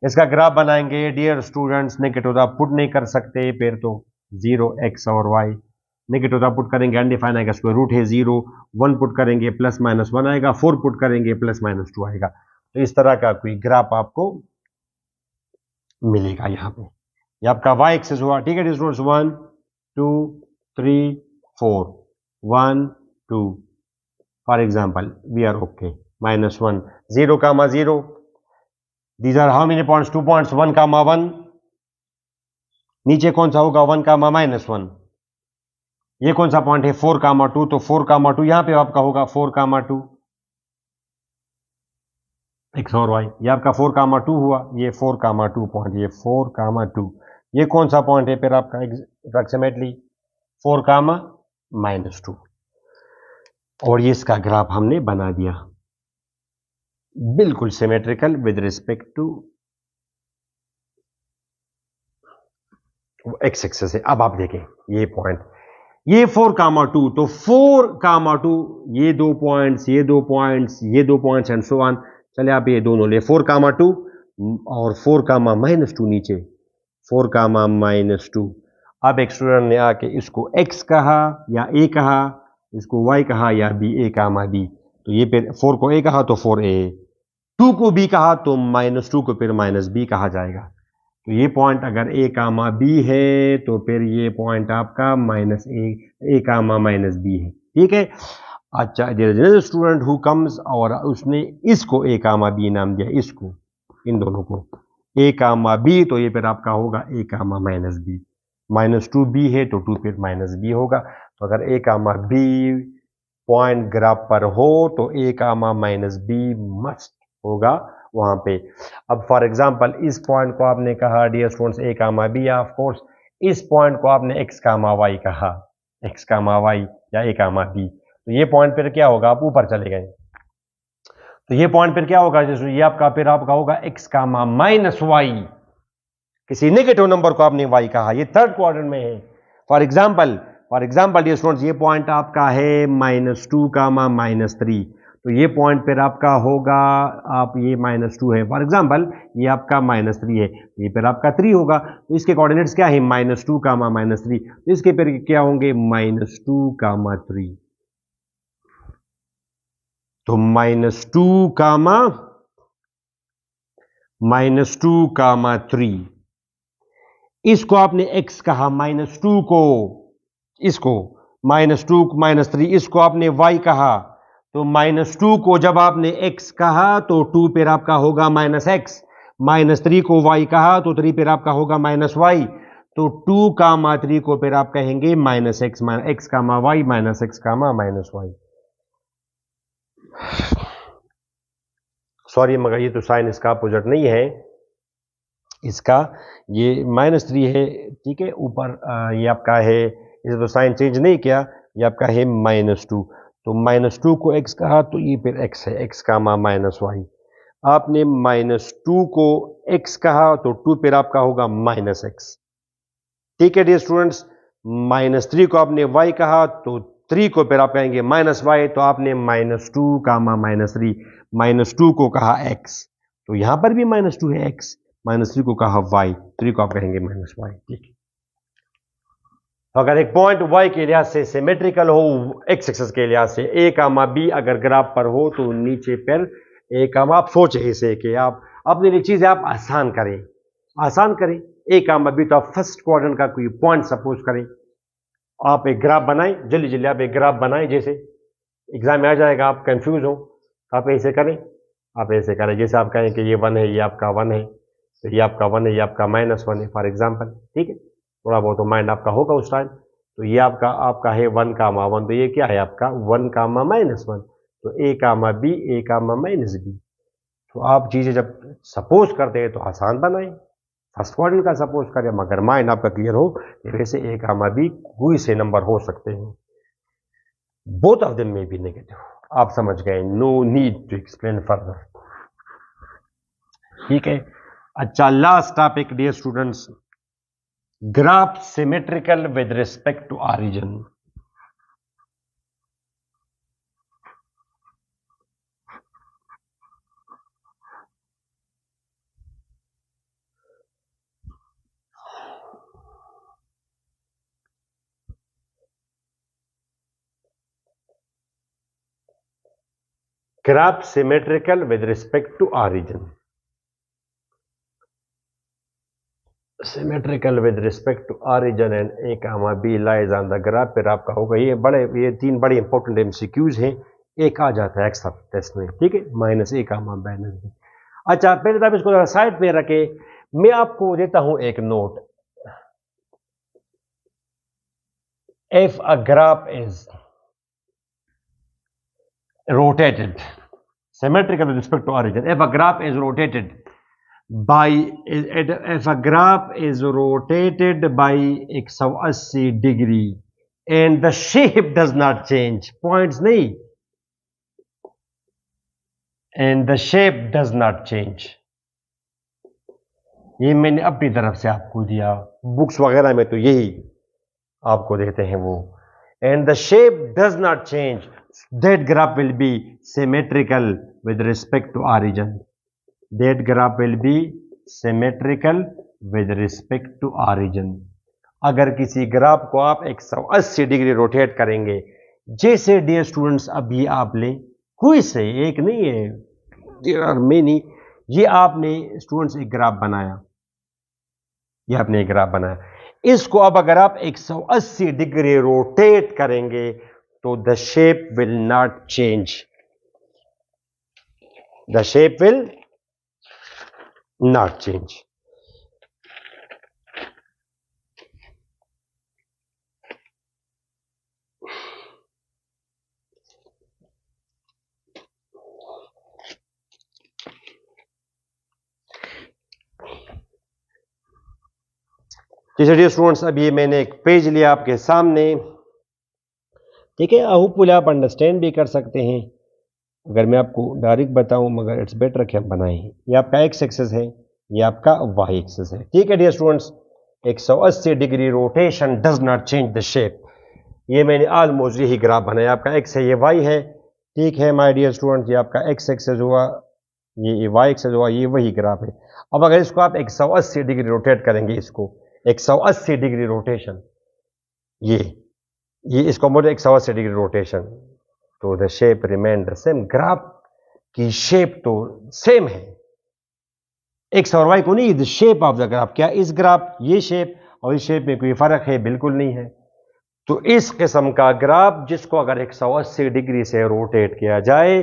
इसका ग्राफ बनाएंगे डियर स्टूडेंट्स, नेगेटिव आप पुट नहीं कर सकते, फिर तो 0x और y, नेगेटिव आप पुट करेंगे अनडिफाइन आएगा, स्क्वायर रूट है 0, 1 पुट करेंगे प्लस माइनस 1 आएगा, 4 पुट करेंगे प्लस माइनस 2 आएगा। तो इस तरह का कोई ग्राफ आपको मिलेगा यहाँ पे, ये आपका y एक्सिस हुआ। ठीक है students, 1 2 3 4 1 2, for example we are okay, -1 0 comma 0, these are how many points, 2 points, 1 comma 1, नीचे कौन सा होगा 1 कामा -1, ये कौन सा पॉइंट है 4 कामा 2, तो 4 कामा 2 यहां पे आपका होगा 4 कामा 2 एक्स और वाई, ये आपका 4 कामा 2 हुआ, ये 4 कामा 2 पॉइंट, ये 4 कामा 2, ये कौन सा पॉइंट है फिर आपका अप्रोक्सीमेटली 4 कामा -2, और ये इसका ग्राफ हमने बना दिया बिल्कुल symmetrical with respect to x axis है। अब आप देखें ये पॉइंट, ये 4 कामा 2, तो 4 कामा 2, ये 2 पॉइंट्स, ये 2 पॉइंट्स, ये 2 पॉइंट्स एंड सो ऑन। चले आप ये दोनों ले, 4 कामा 2 और 4 कामा -2 नीचे, 4 कामा -2। अब एक स्टूडेंट ने आके इसको x कहा या a कहा, इसको y कहा या b, a कामा b, तो ये फिर 4 को a कहा तो 4a, 2 को b कहा तो -2 को फिर -b कहा जाएगा। तो ये पॉइंट अगर a कामा b है तो फिर ये पॉइंट आपका -a कामा -b है। ठीक है, अच्छा स्टूडेंट हु कम्स, और उसने इसको a कामा b नाम दिया, इसको, इन दोनों को a कामा b, तो ये फिर आपका होगा a कामा -b, -2b है तो 2 फिर -b होगा। तो अगर a comma b point graph पर हो तो a कामा -b मस्ट होगा वहां पे। अब फॉर एग्जांपल इस पॉइंट को आपने कहा dear students a comma b, of course इस पॉइंट को आपने x कामा y कहा, x कामा y या a कामा b, तो ये पॉइंट फिर क्या होगा, आप ऊपर चले गए, तो ये पॉइंट फिर क्या होगा, जैसे ये आपका फिर आपका होगा x कामा -y, किसी नेगेटिव नंबर को आपने y कहा, ये थर्ड क्वाड्रेंट में है। फॉर एग्जांपल डियर स्टूडेंट्स, ये पॉइंट आपका है -2 कामा -3, तो ये पॉइंट फिर आपका होगा, आप ये -2 है फॉर एग्जांपल, ये आपका -3 है, ये फिर आपका 3 होगा। तो इसके कोऑर्डिनेट्स क्या है, -2 कामा -3, तो इसके फिर क्या होंगे -2 कामा 3। तो -2, इसको आपने x कहा, -2 को, इसको -2 -3, इसको आपने y कहा। तो -2 को जब आपने x कहा तो 2 फिर आपका होगा -x, -3 को y कहा तो 3 फिर आपका होगा -y। तो 2, 3 को फिर आप कहेंगे -x, x, y, -x, -y। Sorry मगर ये तो साइन इसका अपोजिट नहीं है, इसका ये -3 है, ठीक है। ऊपर ये आपका है, इसे तो साइन चेंज नहीं किया, ये आपका है -2। तो -2 को x कहा तो ये फिर x है, x, -y। आपने -2 को x कहा तो 2 फिर आपका होगा -x, ठीक है डियर स्टूडेंट्स। -3 को आपने y कहा तो 3 को फिर आप कहेंगे -y। तो आपने -2, -3, -2 को कहा x, तो यहां पर भी -2 है x, -3 को कहा y, 3 को आप कहेंगे -y, ठीक है। तो अगर एक पॉइंट y के लिहाज से सिमेट्रिकल हो, x एक्सिस के लिहाज से a, b अगर ग्राफ पर हो तो नीचे पर a, आप सोचे इसे कि आप अपने लिए चीजें आप आसान करें, a, b। तो आप फर्स्ट क्वाड्रेंट का कोई पॉइंट सपोज करें, आप एक ग्राफ बनाएं, जल्दी जल्दी आप एक ग्राफ बनाएं, जैसे एग्जाम में आ जाएगा, आप कंफ्यूज हो तो आप ऐसे करें, जैसे आप कहें कि ये 1 है, ये आपका 1 है, तो ये आपका 1 है, ये आपका -1 है फॉर एग्जाम्पल, ठीक है। थोड़ा बहुत तो माइंड आपका होगा उस टाइम। तो ये आपका है 1, 1, तो ये क्या है आपका 1, -1। तो a, b, a, -b। तो आप चीजें जब सपोज करते हैं तो आसान बनाएं, फर्स्ट क्वाड्रेंट का सपोज करें, मगर माइंड आपका क्लियर हो कि वैसे a, b कोई से नंबर हो सकते हैं, बोथ ऑफ देम में भी नेगेटिव। आप समझ गए, no need to explain further, ठीक है। अच्छा, last topic dear students, graph symmetrical with respect to origin. graph symmetrical with respect to origin, symmetrical with respect to origin and a comma b lies on the graph। फिर आपका होगा ये 3 बड़े important MCQs हैं, एक आ जाता है extra test में, ठीक है, -a, -b। अच्छा, पहले तो आप इसको साइड पे रखे, मैं आपको देता हूं एक note. If a graph is rotated symmetrical with respect to origin, if a graph is rotated by 180 degree and the shape does not change, points नहीं, and the shape does not change, ये मैंने अपनी तरफ से आपको दिया, books वगैरह में तो यही आपको देते हैं वो, and the shape does not change, that graph will be symmetrical with respect to origin, that graph will be symmetrical with respect to origin। अगर किसी ग्राफ को आप 180 डिग्री रोटेट करेंगे, जैसे डियर स्टूडेंट्स अभी आप लें, कोई से एक नहीं है, देयर आर मेनी, ये आपने स्टूडेंट्स एक ग्राफ बनाया, ये आपने एक ग्राफ बनाया, इसको अब अगर आप 180 डिग्री रोटेट करेंगे तो the shape will not change, the shape will not change. जैसे डियर स्टूडेंट्स अब ये मैंने एक पेज लिया आपके सामने, ठीक है, होपफुली आप अंडरस्टैंड भी कर सकते हैं, अगर मैं आपको डायरेक्ट बताऊं, मगर इट्स बेटर कि हम बनाएं। ये आपका एक्स एक्सिस है, ये आपका वाई एक्सिस है, ठीक है dear students. 180 degree rotation does not change the shape, ये मैंने ऑलमोस्ट यही ग्राफ बनाया, आपका एक्स है, ये वाई है, ठीक है माय डियर स्टूडेंट्स, ये आपका एक्स एक्सिस हुआ, ये वाई एक्सिस हुआ, ये वही ग्राफ है। अब अगर इसको आप 180 डिग्री रोटेट करेंगे, इसको 180 डिग्री रोटेशन, ये इसको बोलते 180 डिग्री रोटेशन, तो the shape remain the same, graph की शेप तो सेम है, एक्स और वाई को नहीं, the shape of the graph, क्या इस ग्राफ ये शेप और इस शेप में कोई फर्क है? बिल्कुल नहीं है। तो इस किस्म का ग्राफ जिसको अगर 180 डिग्री से रोटेट किया जाए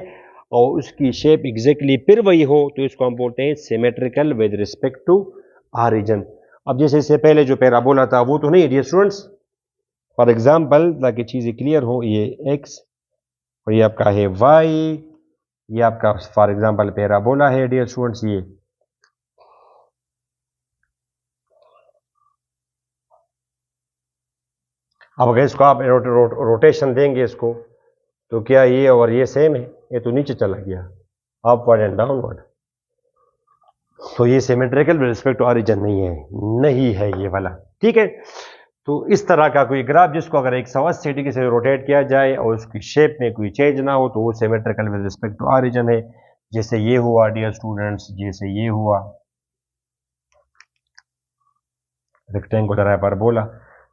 और उसकी शेप एग्जैक्टली फिर वही हो, तो इसको हम बोलते हैं symmetrical with respect to origin. अब जैसे इससे पहले जो पैराबोला था वो तो नहीं डियर स्टूडेंट्स, फॉर एग्जांपल ताकि चीजें क्लियर हो, ये x और ये आपका है y, ये आपका फॉर एग्जांपल पैराबोला है डियर स्टूडेंट्स। ये अब अगर इसको आप रोटेशन देंगे इसको, तो क्या ये और ये सेम है? ये तो नीचे चला गया, अपवर्ड एंड डाउनवर्ड, तो ये symmetrical with respect to origin नहीं है ये वाला, ठीक है। तो इस तरह का कोई ग्राफ जिसको अगर 180 डिग्री से रोटेट किया जाए और उसकी शेप में कोई चेंज ना हो, तो वो symmetrical with respect to origin है। जैसे ये हुआ डियर स्टूडेंट्स, जैसे ये हुआ रेक्टेंगुलर हाइपरबोला,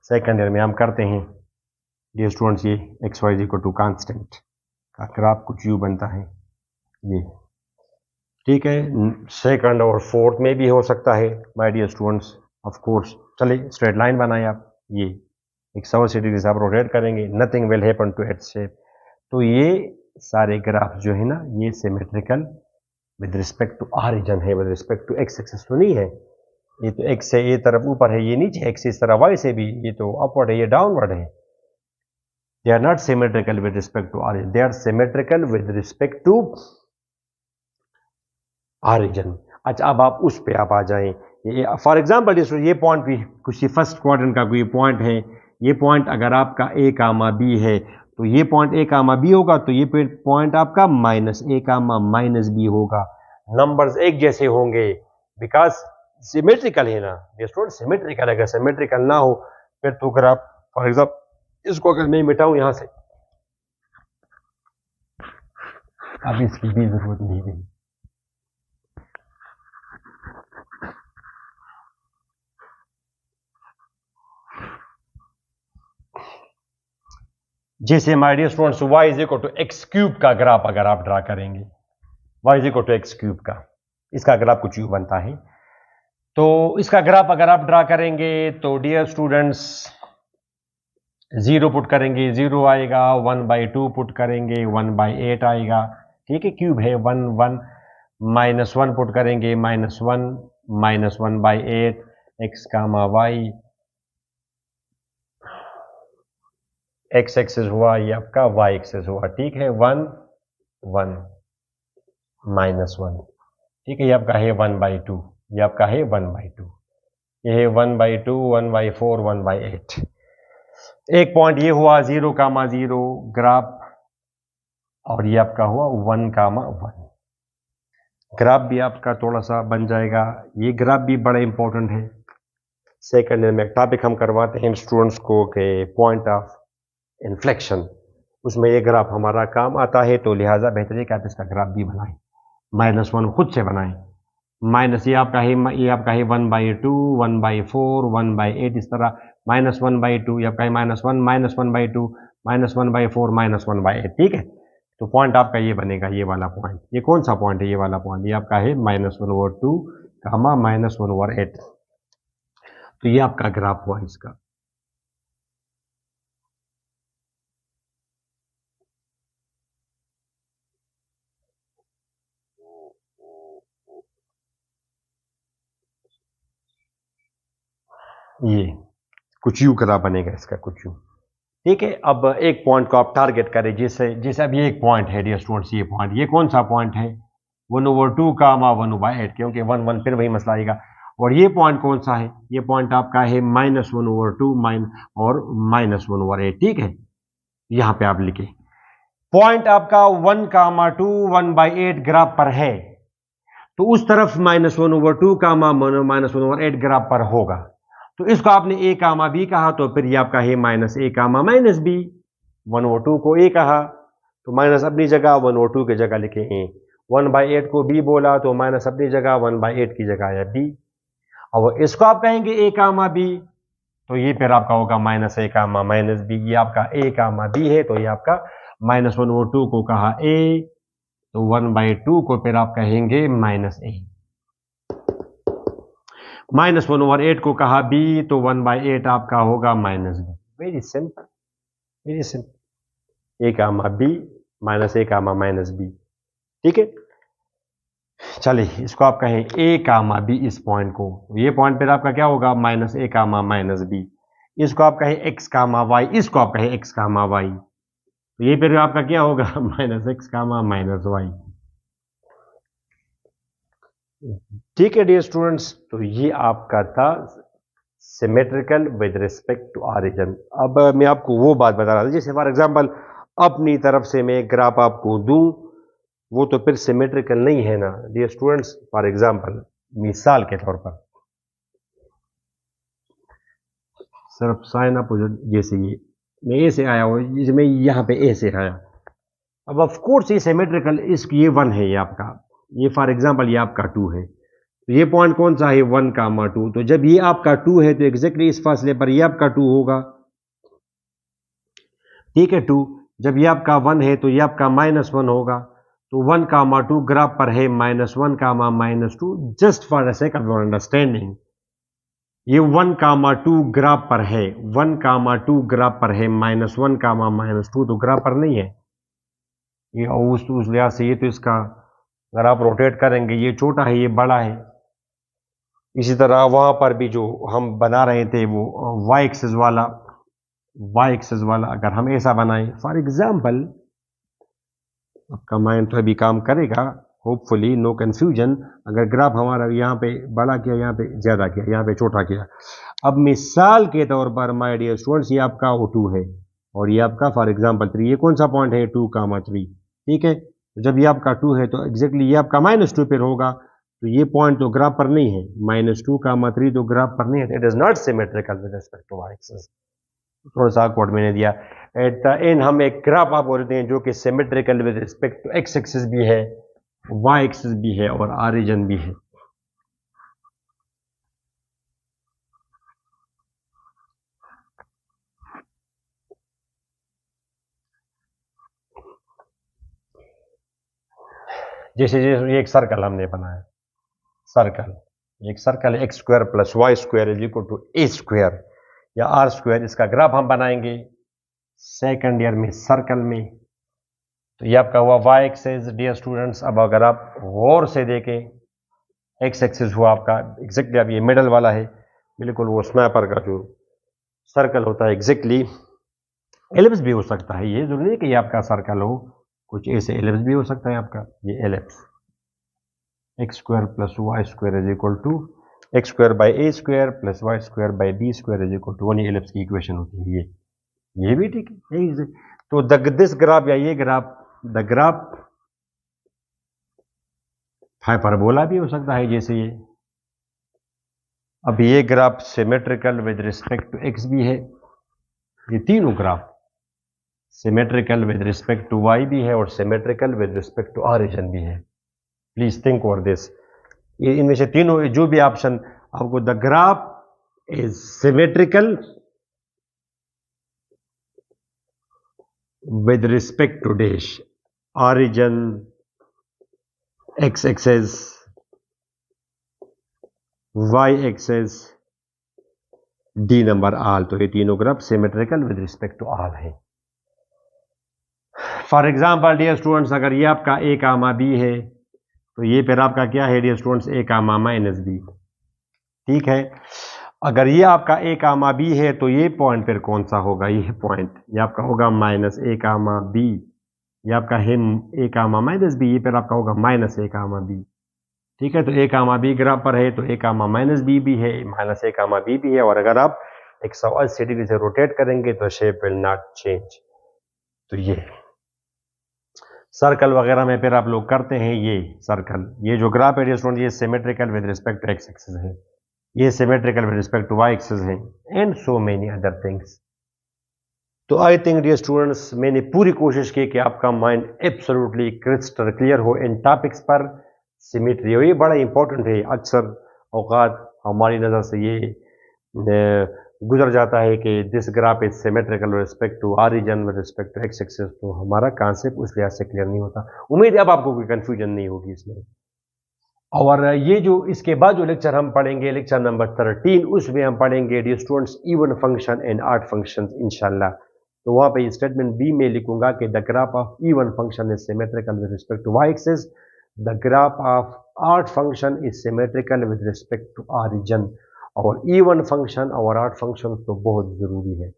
सेकंड ईयर में हम करते हैं डियर स्टूडेंट्स, ये X Y equal to constant का ग्राफ कुछ यूं बनता है ये, ठीक है। सेकंड और फोर्थ में भी हो सकता है my dear students, of course. चलिए स्ट्रेट लाइन बनाएं आप, ये 180 डिग्री से आप रोटेट करेंगे, nothing will happen to its shape. तो ये सारे ग्राफ जो है ना, ये symmetrical with respect to origin है, with respect to x axis तो नहीं है। ये तो एक्स से ये तरफ ऊपर है, ये नीचे, एक्स इस तरह वाई से भी, ये तो अपवर्ड है, ये डाउनवर्ड है। They are not symmetrical with respect to origin, they are symmetrical with respect to origin. अच्छा, अब आप उस पे आप आ जाएं, फॉर एग्जाम्पल ये पॉइंट भी कुछ फर्स्ट क्वाड्रेंट का कोई पॉइंट है, ये पॉइंट अगर आपका ए कामा बी है, तो ये पॉइंट ए कामा बी होगा, तो ये पॉइंट आपका minus A comma minus B होगा। नंबर्स एक जैसे होंगे बिकॉज सिमेट्रिकल है ना, ये स्टूडेंट सिमेट्रिकल है। अगर सिमेट्रिकल ना हो फिर तो अगर आप फॉर एग्जाम्पल इसको अगर मैं मिटाऊं यहां से, अब इसकी भी जरूरत नहीं रही। जैसे my dear students, y is equal to X cube का ग्राफ अगर आप ड्रा करेंगे, y is equal to X cube का, इसका ग्राफ कुछ यूं बनता है। तो इसका ग्राफ अगर आप ड्रा करेंगे तो डियर स्टूडेंट्स 0 पुट करेंगे 0 आएगा, 1/2 पुट करेंगे 1/8 आएगा, ठीक है, क्यूब है 1 1, -1 पुट करेंगे -1 -1/8 x comma y, x access हुआ, ये आपका वाई एक्सेस हुआ, ठीक है, 1 1 -1, ठीक है, ये आपका है 1/2, ये आपका है 1/2, ये है 1/2 1/4 1/8। एक पॉइंट ये हुआ 0 कामा 0 ग्राफ, और ये आपका हुआ 1 कामा 1, ग्राफ भी आपका थोड़ा सा बन जाएगा। ये ग्राफ भी बड़ा इंपॉर्टेंट है, सेकंड ईयर में टॉपिक हम करवाते हैं स्टूडेंट्स को के पॉइंट ऑफ इन्फ्लेक्शन, उसमें ये ग्राफ हमारा काम आता है, तो लिहाजा बेहतर है कि आप इसका ग्राफ भी बनाएं, -1 खुद से बनाएं, माइनस ये आपका है 1/2 1/4 1/8, इस तरह -1/2, ये आपका है -1 -1/2 -1/4 -1/8, ठीक है। तो पॉइंट आपका ये बनेगा, ये वाला पॉइंट, ये कौन सा पॉइंट है? ये वाला पॉइंट, ये आपका है -1/2 कामा -1/8, तो ये आपका ग्राफ हुआ इसका। ये कुछ यूं ग्राफ बनेगा इसका, कुछ यूं, ठीक है। अब एक पॉइंट को आप टारगेट करें, जैसे जैसे अब ये एक पॉइंट है डियर स्टूडेंट्स, ये पॉइंट, ये कौन सा पॉइंट है? 1/2 कामा 1/8, क्योंकि 1 1 फिर वही मसला आएगा। और ये पॉइंट कौन सा है? ये पॉइंट आपका है -1/2 और -1/8, ठीक है। यहां पे आप लिखे पॉइंट आपका 1 कामा 2 1/8 ग्राफ पर है, तो उस तरफ -1/2 कामा -1/8 ग्राफ पर होगा, तो इसको आपने ए कामा बी कहा, तो फिर ये आपका है -a कामा -b, 1/2 को ए कहा तो माइनस अपनी जगह 1/2 की जगह लिखे ए, 1/8 को बी बोला तो माइनस अपनी जगह 1/8 की जगह या बी। अब इसको आप कहेंगे ए कामा बी, तो ये फिर आपका होगा -a कामा -b, ये आपका ए कामा बी है, तो ये आपका 1/2 को कहा a, तो 1/2 को फिर आप कहेंगे -a। -1/8 को कहा b, तो 1/8 आपका होगा -b। Very simple, very simple. a comma b -a comma -b। ठीक है, चलिए इसको आप कहें a कामा b, इस पॉइंट को, ये पॉइंट फिर आपका क्या होगा -a कामा -b। इसको आप कहें x कामा y, इसको आप कहें x कामा y, तो ये फिर आपका क्या होगा -x कामा -y। ठीक है डियर स्टूडेंट्स, तो ये आपका था symmetrical with respect to origin. अब मैं आपको वो बात बता रहा था, जैसे फॉर एग्जांपल अपनी तरफ से मैं एक ग्राफ आपको दूं, वो तो फिर सिमेट्रिकल नहीं है ना डियर स्टूडेंट्स। फॉर एग्जांपल, मिसाल के तौर पर सिर्फ साइन अपोजिट, जैसे ये मैं ए से आया हूं, जैसे मैं यहाँ पे ए से आया, अब ऑफ कोर्स ये सिमेट्रिकल, इसकी ये 1 है, ये आपका, ये फॉर एग्जांपल ये आपका 2 है, तो ये पॉइंट कौन सा है 1 कामा 2, तो जब ये आपका 2 है तो एग्जैक्टली इस फासले पर ये आपका 2 होगा। ठीक है, 2 जब ये आपका 1 है तो ये आपका -1 होगा, तो 1 कामा 2 ग्राफ पर है -1 कामा -2, just for the sake of understanding ये 1 कामा 2 ग्राफ पर है, 1 कामा 2 ग्राफ पर है, -1 कामा -2 तो ग्राफ पर नहीं है ये, उस लिहाज से ये तो इसका, अगर आप रोटेट करेंगे ये छोटा है ये बड़ा है। इसी तरह वहां पर भी जो हम बना रहे थे वो y एक्सिस वाला अगर हम ऐसा बनाएं फॉर एग्जांपल, आपका माइंड तो अभी काम करेगा, होपफुली नो कंफ्यूजन। अगर ग्राफ हमारा यहाँ पे बड़ा किया, यहाँ पे ज्यादा किया, यहाँ पे छोटा किया, अब मिसाल के तौर पर माय डियर स्टूडेंट्स ये आपका O2 है और ये आपका फॉर एग्जांपल 3, ये कौन सा पॉइंट है 2 कामा 3। ठीक है, जब ये आपका 2 है तो एग्जैक्टली ये आपका -2 पर होगा, तो ये पॉइंट तो ग्राफ पर नहीं है, -2 कामा 3 तो ग्राफ पर नहीं है, it is not symmetrical with respect to y axis. थोड़ा सा कोड मैंने दिया। एट द एंड हम एक ग्राफ आप बोलते हैं जो कि symmetrical with respect to x axis भी है, y एक्सिस भी है और ऑरिजिन भी है। जैसे ये एक सर्कल हमने बनाया, सर्कल, एक सर्कल है x² + y² is equal to a² या r², इसका ग्राफ हम बनाएंगे सेकंड ईयर में सर्कल में। तो ये आपका हुआ y एक्सिस डियर स्टूडेंट्स। अब अगर आप गौर से देखें, x एक्सिस हुआ आपका एग्जैक्टली, अब ये मिडल वाला है बिल्कुल, वो स्नैपर का जो सर्कल होता है एग्जैक्टली। एलिप्स भी हो सकता है, ये जरूरी नहीं कि ये आपका सर्कल हो, कुछ ऐसे एलिप्स भी हो सकता है आपका, ये ellipse x² + y² is equal to x² by a² + y² by b² is equal to 1, ये एलिप्स की इक्वेशन होती है ये भी ठीक है, यही से। तो दिस ग्राफ या ये ग्राफ, द ग्राफ हाइपरबोला भी हो सकता है जैसे ये। अब ये graph symmetrical with respect to x भी है, ये तीनों graph symmetrical with respect to y भी है और symmetrical with respect to origin भी है। प्लीज थिंक ओवर दिस, ये इनमें से तीनों जो भी ऑप्शन आपको, the graph is symmetrical with respect to dash, origin, x axes, y axes, d number all, तो ये तीनों graph symmetrical with respect to all है। फॉर एग्जाम्पल डियर स्टूडेंट्स, अगर ये आपका a कामा b है तो ये फिर आपका क्या है dear students, a comma -b। ठीक है, अगर ये आपका a कामा b है तो ये पॉइंट फिर कौन सा होगा, ये पॉइंट ये आपका होगा -a कामा b, ये आपका है a कामा -b, ये फिर आपका होगा -a कामा b। ठीक है, तो a कामा b ग्राफ पर है तो a कामा -b भी है, -a कामा b भी है, और अगर आप 180 डिग्री से रोटेट करेंगे तो शेप विल नॉट चेंज। तो ये सर्कल वगैरह में फिर आप लोग करते हैं, ये सर्कल, ये जो ग्राफ है डियर स्टूडेंट, ये symmetrical with respect to x axis है, ये symmetrical with respect to y axis है, and so many other things. तो आई थिंक डियर स्टूडेंट्स मैंने पूरी कोशिश की कि आपका माइंड एब्सोल्युटली क्रिस्टल क्लियर हो इन टॉपिक्स पर। सिमेट्री, और ये बड़ा इंपॉर्टेंट है, अक्सर औकात हमारी नज़र से ये गुजर जाता है कि this graph is symmetrical with respect to origin with respect to x axis, तो हमारा कॉन्सेप्ट उस लिहाज से क्लियर नहीं होता। उम्मीद है अब आपको कोई कंफ्यूजन नहीं होगी इसमें। और ये जो इसके बाद जो लेक्चर हम पढ़ेंगे, लेक्चर नंबर 13, उसमें हम पढ़ेंगे dear students even function and odd functions इंशाल्लाह। तो वहाँ पे स्टेटमेंट बी में लिखूंगा कि the graph of even function is symmetrical with respect to Y axis, the graph of odd function is symmetrical with respect to origin. और even function और odd function तो बहुत ज़रूरी है।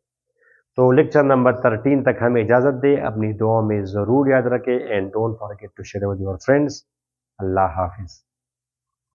तो लेक्चर नंबर 13 तक हमें इजाज़त दें, अपनी दुआओं में ज़रूर याद रखें and don't forget to share with your friends. Allah हाफिज़।